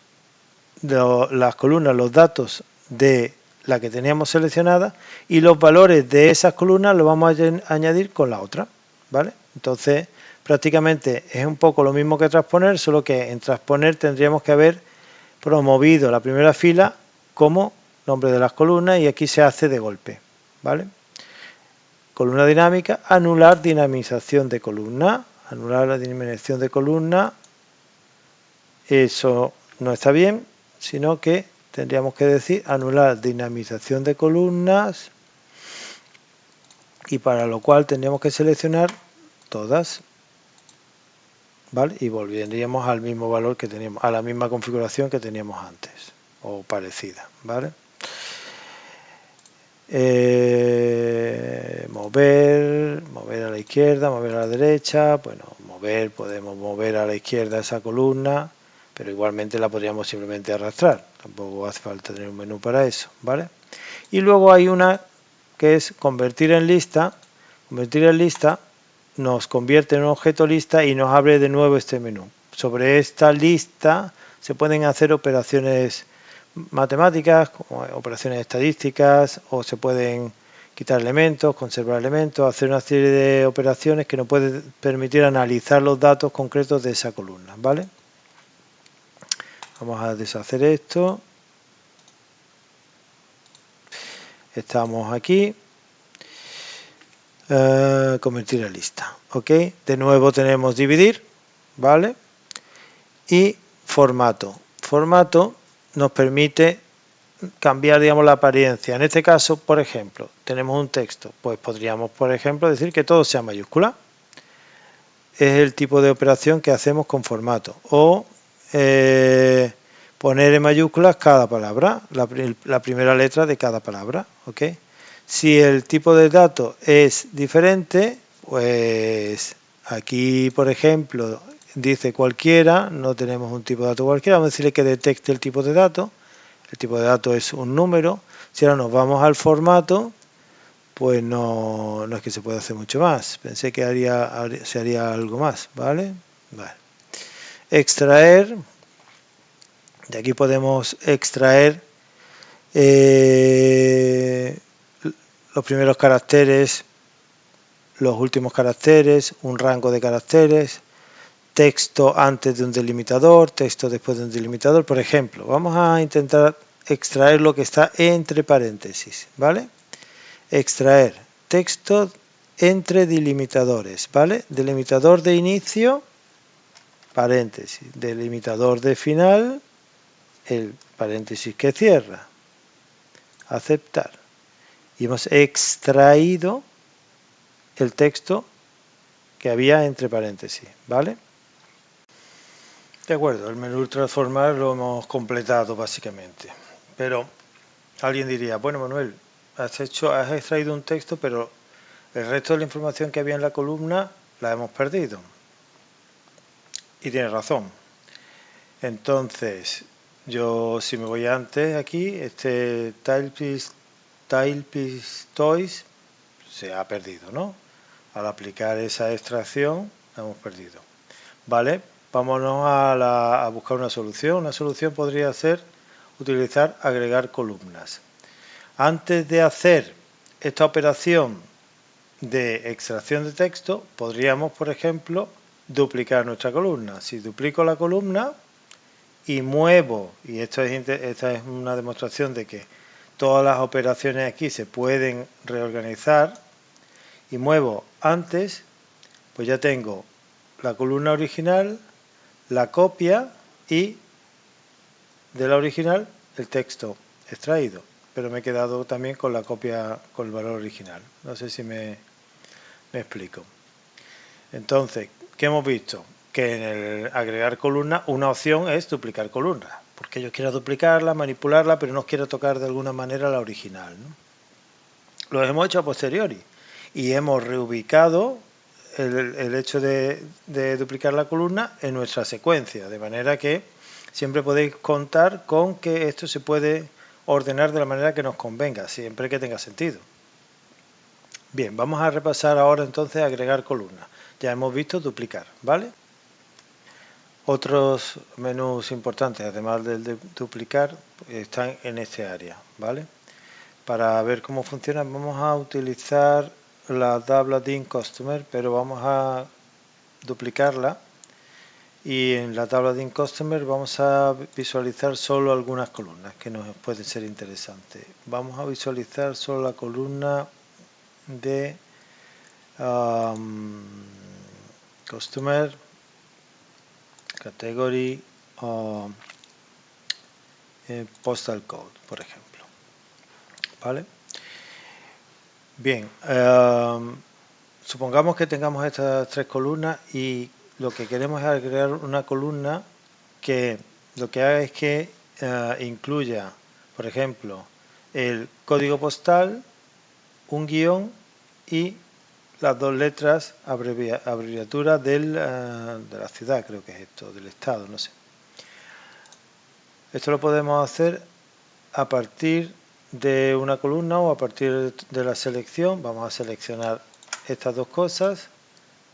de las columnas, los datos de la que teníamos seleccionada y los valores de esas columnas los vamos a añadir con la otra, ¿vale? Entonces, prácticamente es un poco lo mismo que transponer, solo que en transponer tendríamos que haber promovido la primera fila como nombre de las columnas y aquí se hace de golpe, ¿vale? Columna dinámica, anular dinamización de columna, anular la dinamización de columna, eso no está bien, sino que tendríamos que decir anular dinamización de columnas y para lo cual tendríamos que seleccionar todas, ¿vale? Y volveríamos al mismo valor que teníamos, a la misma configuración que teníamos antes o parecida, ¿vale? Mover a la izquierda, mover a la derecha, bueno, podemos mover a la izquierda esa columna, pero igualmente la podríamos simplemente arrastrar, tampoco hace falta tener un menú para eso, ¿vale? Y luego hay una que es convertir en lista nos convierte en un objeto lista y nos abre de nuevo este menú. Sobre esta lista se pueden hacer operaciones matemáticas, como operaciones estadísticas, o se pueden quitar elementos, conservar elementos, hacer una serie de operaciones que nos pueden permitir analizar los datos concretos de esa columna, ¿vale? Vamos a deshacer esto. Estamos aquí. Convertir a lista. Ok. De nuevo tenemos dividir. ¿Vale? Y formato. Formato nos permite cambiar, digamos, la apariencia. En este caso, por ejemplo, tenemos un texto. Pues podríamos, por ejemplo, decir que todo sea mayúscula. Es el tipo de operación que hacemos con formato. O poner en mayúsculas cada palabra, la primera letra de cada palabra. ¿Ok? Si el tipo de dato es diferente, pues aquí, por ejemplo, dice cualquiera, no tenemos un tipo de dato cualquiera, vamos a decirle que detecte el tipo de dato. El tipo de dato es un número. Si ahora nos vamos al formato, pues no es que se pueda hacer mucho más. Pensé que se haría algo más, ¿vale? Vale. Extraer. De aquí podemos extraer los primeros caracteres, los últimos caracteres, un rango de caracteres, texto antes de un delimitador, texto después de un delimitador. Por ejemplo, vamos a intentar extraer lo que está entre paréntesis, ¿vale? Extraer texto entre delimitadores, ¿vale? Delimitador de inicio, paréntesis, delimitador de final, el paréntesis que cierra, aceptar. Y hemos extraído el texto que había entre paréntesis, ¿vale? De acuerdo, el menú transformar lo hemos completado básicamente. Pero alguien diría, bueno, Manuel, has extraído un texto, pero el resto de la información que había en la columna la hemos perdido. Y tiene razón. Entonces, yo si me voy antes aquí, este TilePiece Toys se ha perdido, ¿no? Al aplicar esa extracción, la hemos perdido. Vale, vámonos a buscar una solución. Una solución podría ser utilizar agregar columnas. Antes de hacer esta operación de extracción de texto, podríamos, por ejemplo, duplicar nuestra columna. Si duplico la columna y muevo, y esta es una demostración de que todas las operaciones aquí se pueden reorganizar, y muevo antes, pues ya tengo la columna original, la copia y de la original el texto extraído, pero me he quedado también con la copia con el valor original. No sé si me explico. Entonces, ¿qué hemos visto? Que en el agregar columna una opción es duplicar columna, porque yo quiero duplicarla, manipularla, pero no quiero tocar de alguna manera la original, ¿no? Lo hemos hecho a posteriori y hemos reubicado el hecho de duplicar la columna en nuestra secuencia, de manera que siempre podéis contar con que esto se puede ordenar de la manera que nos convenga, siempre que tenga sentido. Bien, vamos a repasar ahora entonces agregar columnas. Ya hemos visto duplicar, ¿vale? Otros menús importantes, además del de duplicar, están en este área, ¿vale? Para ver cómo funciona, vamos a utilizar la tabla DIN Customer, pero vamos a duplicarla. Y en la tabla DIN Customer vamos a visualizar solo algunas columnas que nos pueden ser interesantes. Vamos a visualizar solo la columna de Customer, Category, Postal Code, por ejemplo. ¿Vale? Bien, supongamos que tengamos estas tres columnas y lo que queremos es agregar una columna que lo que haga es que incluya, por ejemplo, el código postal, un guión y las dos letras abreviaturas de la ciudad, creo que es esto, del estado, no sé. Esto lo podemos hacer a partir de una columna o a partir de la selección. Vamos a seleccionar estas dos cosas.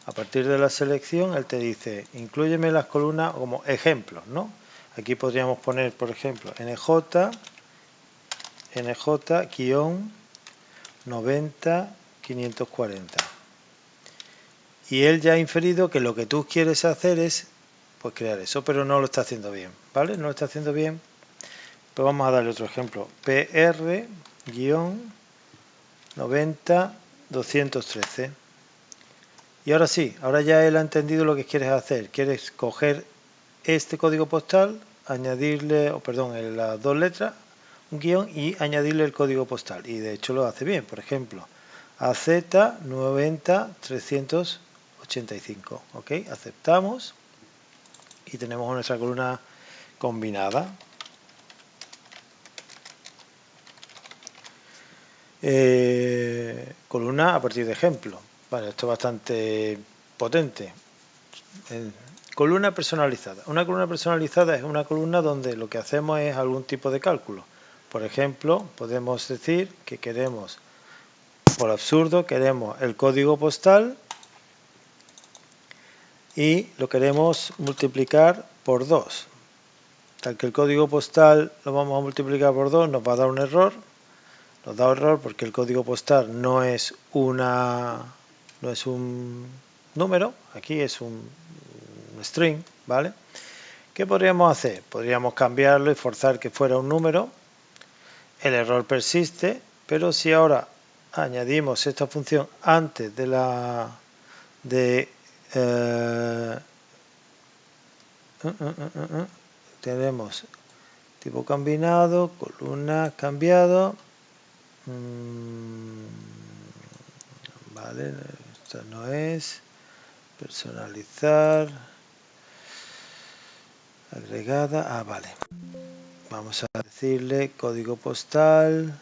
A partir de la selección, él te dice, inclúyeme las columnas como ejemplos, ¿no? Aquí podríamos poner, por ejemplo, NJ-90-540. Y él ya ha inferido que lo que tú quieres hacer es pues crear eso, pero no lo está haciendo bien, ¿vale? No lo está haciendo bien. Pues vamos a darle otro ejemplo. PR- 90, 213. Y ahora sí, ahora ya él ha entendido lo que quieres hacer. Quieres coger este código postal, añadirle, perdón, las dos letras, un guión y añadirle el código postal. Y de hecho lo hace bien. Por ejemplo, AZ 90 385. ¿Ok? Aceptamos y tenemos nuestra columna combinada. Columna a partir de ejemplo. Vale, esto es bastante potente. Columna personalizada. Una columna personalizada es una columna donde lo que hacemos es algún tipo de cálculo. Por ejemplo, podemos decir que queremos, por absurdo, queremos el código postal y lo queremos multiplicar por 2. Tal que el código postal lo vamos a multiplicar por 2, nos va a dar un error. Nos da error porque el código postal no es un número, aquí es un string, ¿vale? ¿Qué podríamos hacer? Podríamos cambiarlo y forzar que fuera un número. El error persiste, pero si ahora añadimos esta función antes de tenemos tipo combinado, columna cambiado. Vale, esta no es. Personalizar. Agregada. Vale. Vamos a decirle código postal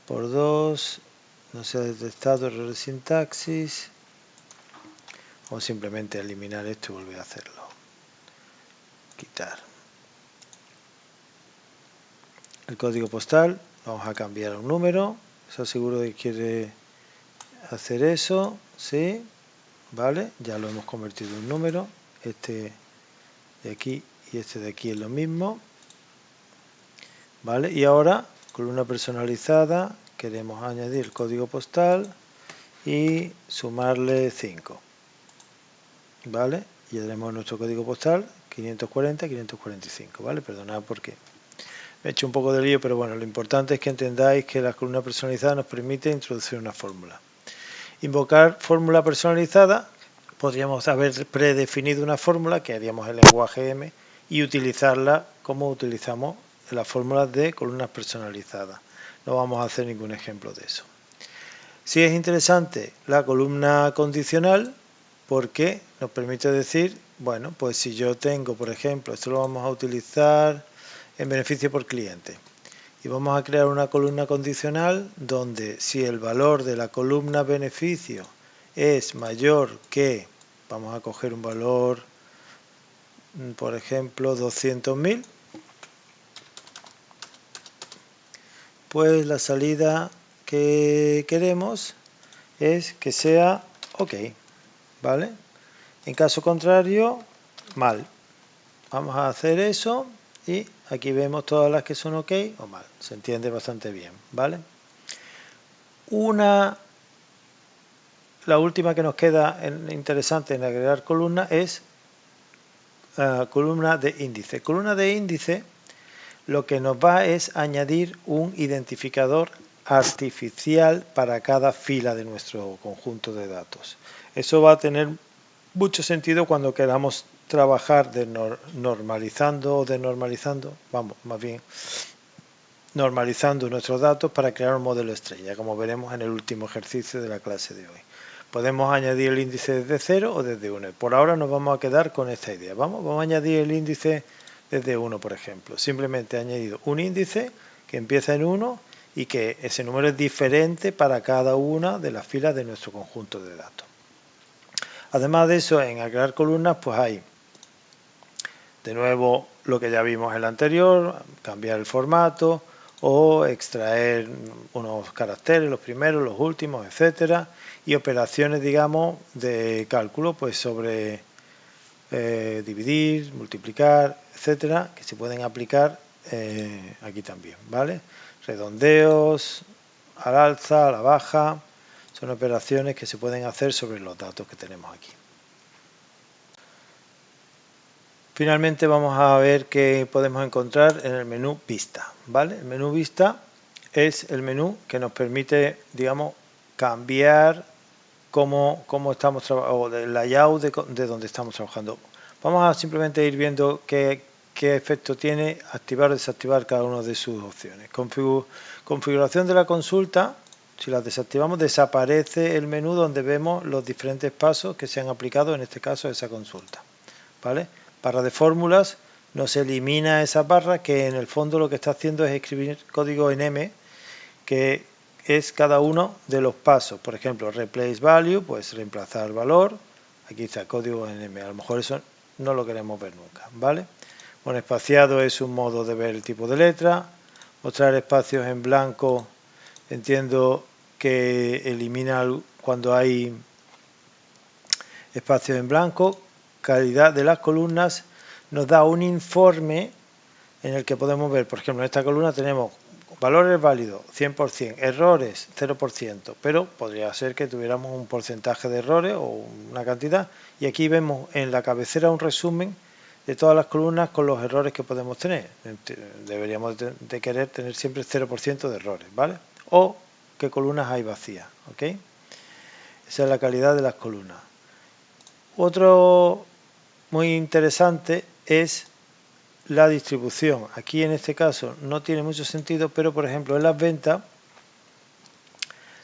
por 2. No se ha detectado error de sintaxis. O simplemente eliminar esto y volver a hacerlo. Quitar. El código postal. Vamos a cambiar a un número. ¿Estás seguro de que quiere hacer eso? Sí. Vale. Ya lo hemos convertido en un número. Este de aquí y este de aquí es lo mismo. Vale. Y ahora, columna personalizada. Queremos añadir el código postal y sumarle 5. Vale. Y ya tenemos nuestro código postal 540, 545. Vale. Perdonad porque me he hecho un poco de lío, pero bueno, lo importante es que entendáis que la columna personalizada nos permite introducir una fórmula. Invocar fórmula personalizada, podríamos haber predefinido una fórmula que haríamos en lenguaje M y utilizarla como utilizamos las fórmulas de columnas personalizadas. No vamos a hacer ningún ejemplo de eso. Sí es interesante la columna condicional porque nos permite decir, bueno, pues si yo tengo, por ejemplo, esto lo vamos a utilizar en beneficio por cliente. Y vamos a crear una columna condicional donde si el valor de la columna beneficio es mayor que, vamos a coger un valor, por ejemplo, 200.000, pues la salida que queremos es que sea OK, ¿vale? En caso contrario, mal. Vamos a hacer eso y aquí vemos todas las que son OK o mal. Se entiende bastante bien, ¿vale? La última que nos queda interesante en agregar columna es columna de índice. Columna de índice lo que nos va es añadir un identificador artificial para cada fila de nuestro conjunto de datos. Eso va a tener mucho sentido cuando queramos trabajar normalizando o desnormalizando, vamos, más bien normalizando nuestros datos para crear un modelo estrella, como veremos en el último ejercicio de la clase de hoy. Podemos añadir el índice desde 0 o desde 1. Por ahora nos vamos a quedar con esta idea. Vamos a añadir el índice desde 1, por ejemplo. Simplemente he añadido un índice que empieza en 1 y que ese número es diferente para cada una de las filas de nuestro conjunto de datos. Además de eso, en agregar columnas, pues hay de nuevo lo que ya vimos en el anterior, cambiar el formato o extraer unos caracteres, los primeros, los últimos, etcétera, y operaciones, digamos, de cálculo, pues sobre dividir, multiplicar, etcétera, que se pueden aplicar aquí también, ¿vale? Redondeos al alza, a la baja, son operaciones que se pueden hacer sobre los datos que tenemos aquí. Finalmente vamos a ver qué podemos encontrar en el menú Vista, ¿vale? El menú Vista es el menú que nos permite, digamos, cambiar cómo estamos trabajando, o el layout de donde estamos trabajando. Vamos a simplemente ir viendo qué efecto tiene activar o desactivar cada una de sus opciones. Configuración de la consulta. Si la desactivamos, desaparece el menú donde vemos los diferentes pasos que se han aplicado, en este caso, a esa consulta. ¿Vale? Barra de fórmulas, nos elimina esa barra que en el fondo lo que está haciendo es escribir código en M, que es cada uno de los pasos. Por ejemplo, replace value, pues reemplazar valor. Aquí está código en M. A lo mejor eso no lo queremos ver nunca, ¿vale? Bueno, espaciado es un modo de ver el tipo de letra. Mostrar espacios en blanco, entiendo que elimina cuando hay espacios en blanco. Calidad de las columnas nos da un informe en el que podemos ver, por ejemplo, en esta columna tenemos valores válidos 100%, errores 0%, pero podría ser que tuviéramos un porcentaje de errores o una cantidad, y aquí vemos en la cabecera un resumen de todas las columnas con los errores que podemos tener. Deberíamos de querer tener siempre 0% de errores, ¿vale? O qué columnas hay vacías, ¿ok? Esa es la calidad de las columnas. Otro muy interesante es la distribución. Aquí en este caso no tiene mucho sentido, pero por ejemplo en las ventas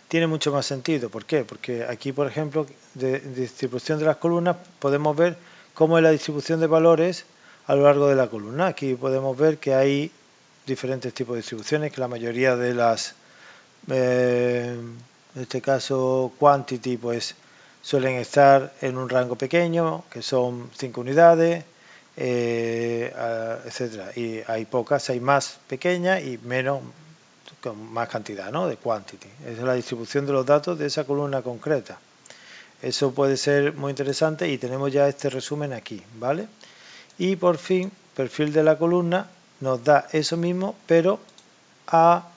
tiene mucho más sentido. ¿Por qué? Porque aquí, por ejemplo, de distribución de las columnas, podemos ver cómo es la distribución de valores a lo largo de la columna. Aquí podemos ver que hay diferentes tipos de distribuciones, que la mayoría de las, en este caso quantity, pues suelen estar en un rango pequeño, que son 5 unidades, etcétera. Y hay pocas, hay más pequeñas y menos, con más cantidad, ¿no? De quantity. Esa es la distribución de los datos de esa columna concreta. Eso puede ser muy interesante y tenemos ya este resumen aquí, ¿vale? Y por fin, perfil de la columna nos da eso mismo, pero a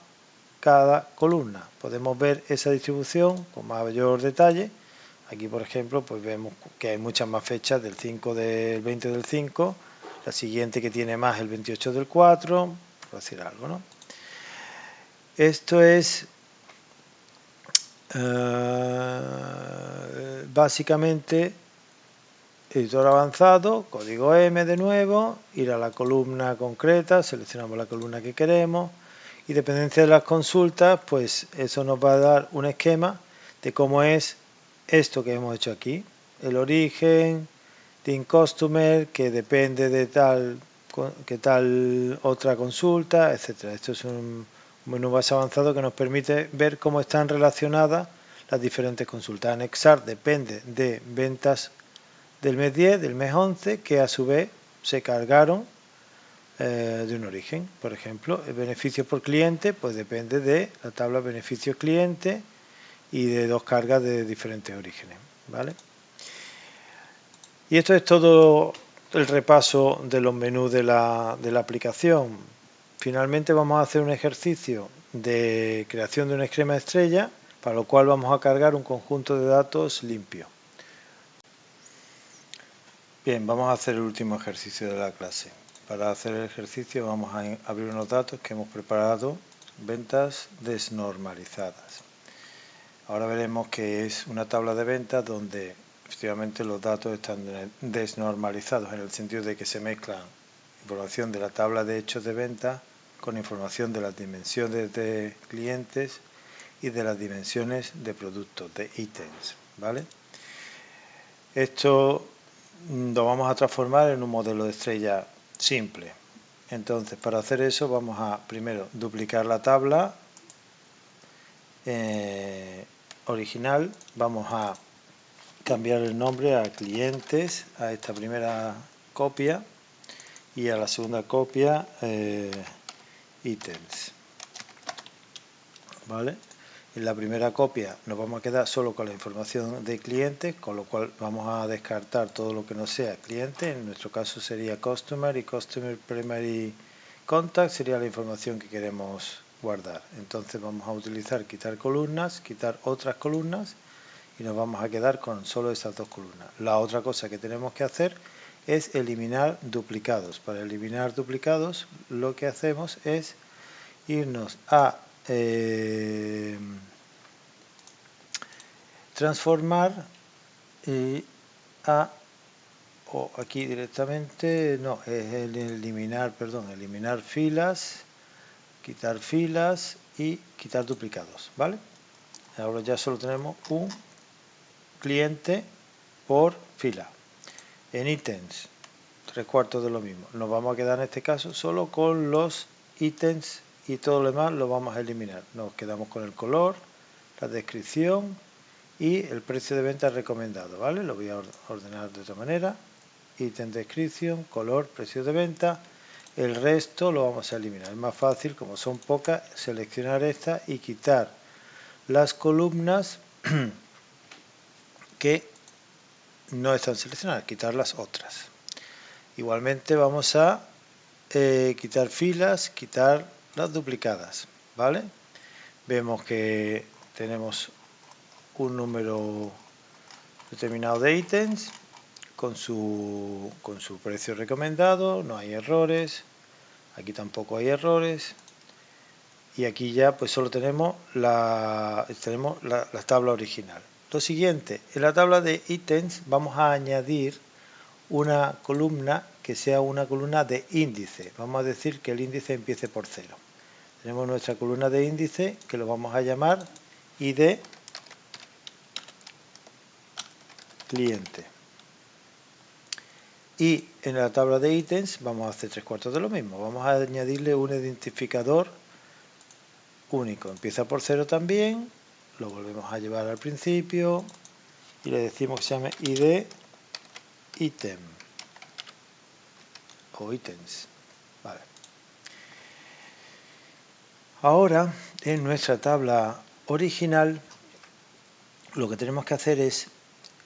cada columna. Podemos ver esa distribución con mayor detalle. Aquí, por ejemplo, pues vemos que hay muchas más fechas del 5 del 20 del 5, la siguiente que tiene más el 28 del 4, por decir algo, ¿no? Esto es básicamente editor avanzado, código M de nuevo, ir a la columna concreta, seleccionamos la columna que queremos y dependencia de las consultas, pues eso nos va a dar un esquema de cómo es esto que hemos hecho aquí. El origen, team customer, que depende de tal otra consulta, etcétera. Esto es un menú más avanzado que nos permite ver cómo están relacionadas las diferentes consultas. Anexar depende de ventas del mes 10, del mes 11, que a su vez se cargaron de un origen. Por ejemplo, el beneficio por cliente, pues depende de la tabla beneficios cliente y de dos cargas de diferentes orígenes, ¿vale? Y esto es todo el repaso de los menús de la aplicación. Finalmente vamos a hacer un ejercicio de creación de un esquema estrella, para lo cual vamos a cargar un conjunto de datos limpio. Bien, vamos a hacer el último ejercicio de la clase. Para hacer el ejercicio vamos a abrir unos datos que hemos preparado, ventas desnormalizadas. Ahora veremos que es una tabla de ventas donde efectivamente los datos están desnormalizados, en el sentido de que se mezclan información de la tabla de hechos de venta con información de las dimensiones de clientes y de las dimensiones de productos, de ítems, ¿vale? Esto lo vamos a transformar en un modelo de estrella simple. Entonces, para hacer eso vamos a primero duplicar la tabla original, vamos a cambiar el nombre a clientes, a esta primera copia, y a la segunda copia ítems, ¿vale? En la primera copia nos vamos a quedar solo con la información de clientes, con lo cual vamos a descartar todo lo que no sea cliente. En nuestro caso sería customer, y customer primary contact sería la información que queremos guardar. Entonces vamos a utilizar quitar columnas, quitar otras columnas, y nos vamos a quedar con solo esas dos columnas. La otra cosa que tenemos que hacer es eliminar duplicados. Para eliminar duplicados lo que hacemos es irnos a transformar o aquí directamente, no, es el eliminar, perdón, eliminar filas, quitar filas y quitar duplicados, ¿vale? Ahora ya solo tenemos un cliente por fila. En ítems, 3/4 de lo mismo. Nos vamos a quedar en este caso solo con los ítems y todo lo demás lo vamos a eliminar. Nos quedamos con el color, la descripción y el precio de venta recomendado, ¿vale? Lo voy a ordenar de otra manera. Ítem descripción, color, precio de venta. El resto lo vamos a eliminar. Es más fácil, como son pocas, seleccionar esta y quitar las columnas que no están seleccionadas, quitar las otras. Igualmente vamos a quitar filas, quitar las duplicadas, ¿vale? Vemos que tenemos un número determinado de ítems con su precio recomendado, no hay errores, aquí tampoco hay errores, y aquí ya pues solo tenemos la tabla original. Lo siguiente, en la tabla de ítems vamos a añadir una columna que sea una columna de índice. Vamos a decir que el índice empiece por 0. Tenemos nuestra columna de índice que lo vamos a llamar ID cliente. Y en la tabla de ítems vamos a hacer 3/4 de lo mismo. Vamos a añadirle un identificador único. Empieza por 0 también. Lo volvemos a llevar al principio y le decimos que se llame ID ítem o ítems. Vale. Ahora, en nuestra tabla original, lo que tenemos que hacer es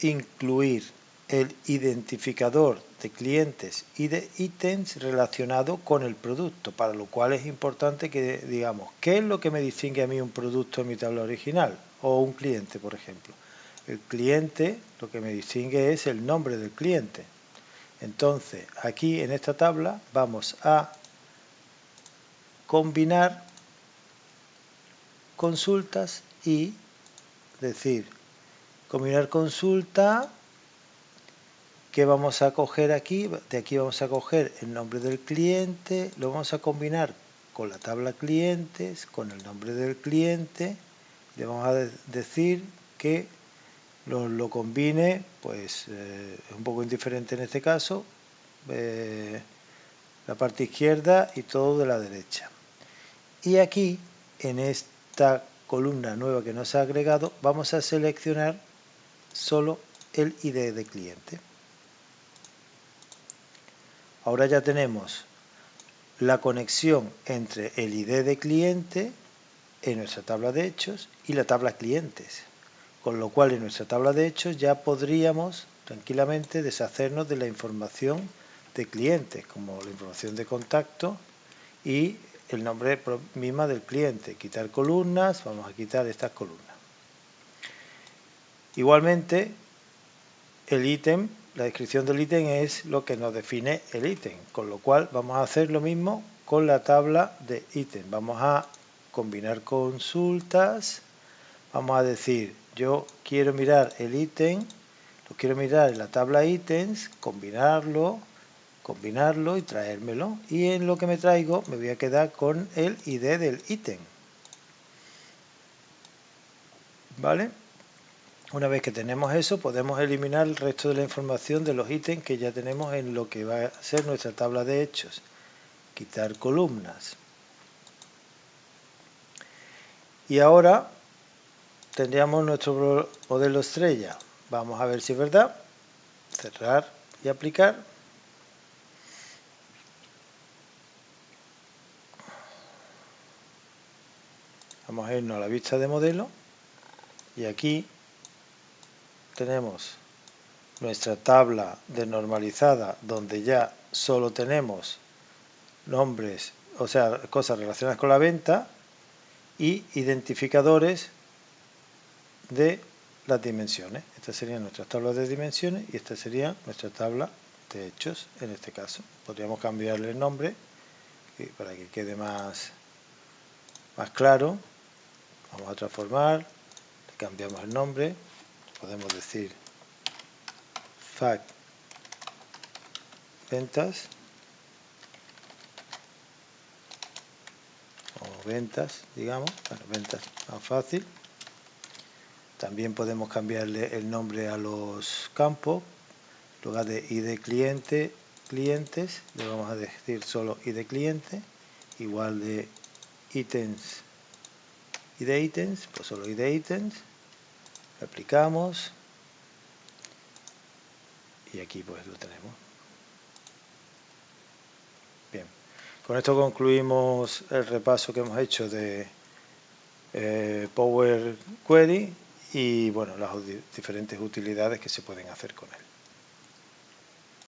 incluir el identificador de clientes y de ítems relacionado con el producto, para lo cual es importante que digamos, ¿qué es lo que me distingue a mí un producto en mi tabla original? O un cliente, por ejemplo. El cliente, lo que me distingue es el nombre del cliente. Entonces, aquí en esta tabla vamos a combinar consultas y decir, combinar consulta, que vamos a coger aquí, de aquí vamos a coger el nombre del cliente, lo vamos a combinar con la tabla clientes, con el nombre del cliente, le vamos a decir que lo combine, pues es un poco indiferente en este caso, la parte izquierda y todo de la derecha. Y aquí, en esta columna nueva que nos ha agregado, vamos a seleccionar solo el ID de cliente. Ahora ya tenemos la conexión entre el ID de cliente en nuestra tabla de hechos y la tabla clientes. Con lo cual en nuestra tabla de hechos ya podríamos tranquilamente deshacernos de la información de clientes, como la información de contacto y el nombre misma del cliente. Quitar columnas, vamos a quitar estas columnas. Igualmente, el ítem, la descripción del ítem es lo que nos define el ítem, con lo cual vamos a hacer lo mismo con la tabla de ítem. Vamos a combinar consultas, vamos a decir, yo quiero mirar el ítem, lo quiero mirar en la tabla ítems, combinarlo y traérmelo, y en lo que me traigo me voy a quedar con el ID del ítem. ¿Vale? Una vez que tenemos eso, podemos eliminar el resto de la información de los ítems que ya tenemos en lo que va a ser nuestra tabla de hechos. Quitar columnas. Y ahora tendríamos nuestro modelo estrella. Vamos a ver si es verdad. Cerrar y aplicar. Vamos a irnos a la vista de modelo. Y aquí tenemos nuestra tabla desnormalizada donde ya solo tenemos nombres, o sea, cosas relacionadas con la venta y identificadores de las dimensiones. Estas serían nuestras tablas de dimensiones y esta sería nuestra tabla de hechos en este caso. Podríamos cambiarle el nombre para que quede más claro. Vamos a transformar, le cambiamos el nombre, podemos decir fact ventas o ventas, digamos, bueno, ventas más fácil. También podemos cambiarle el nombre a los campos. En lugar de id cliente, clientes, le vamos a decir solo id cliente, igual de ítems, id ítems, pues solo id ítems, aplicamos y aquí pues lo tenemos. Bien, con esto concluimos el repaso que hemos hecho de Power Query y bueno, las diferentes utilidades que se pueden hacer con él.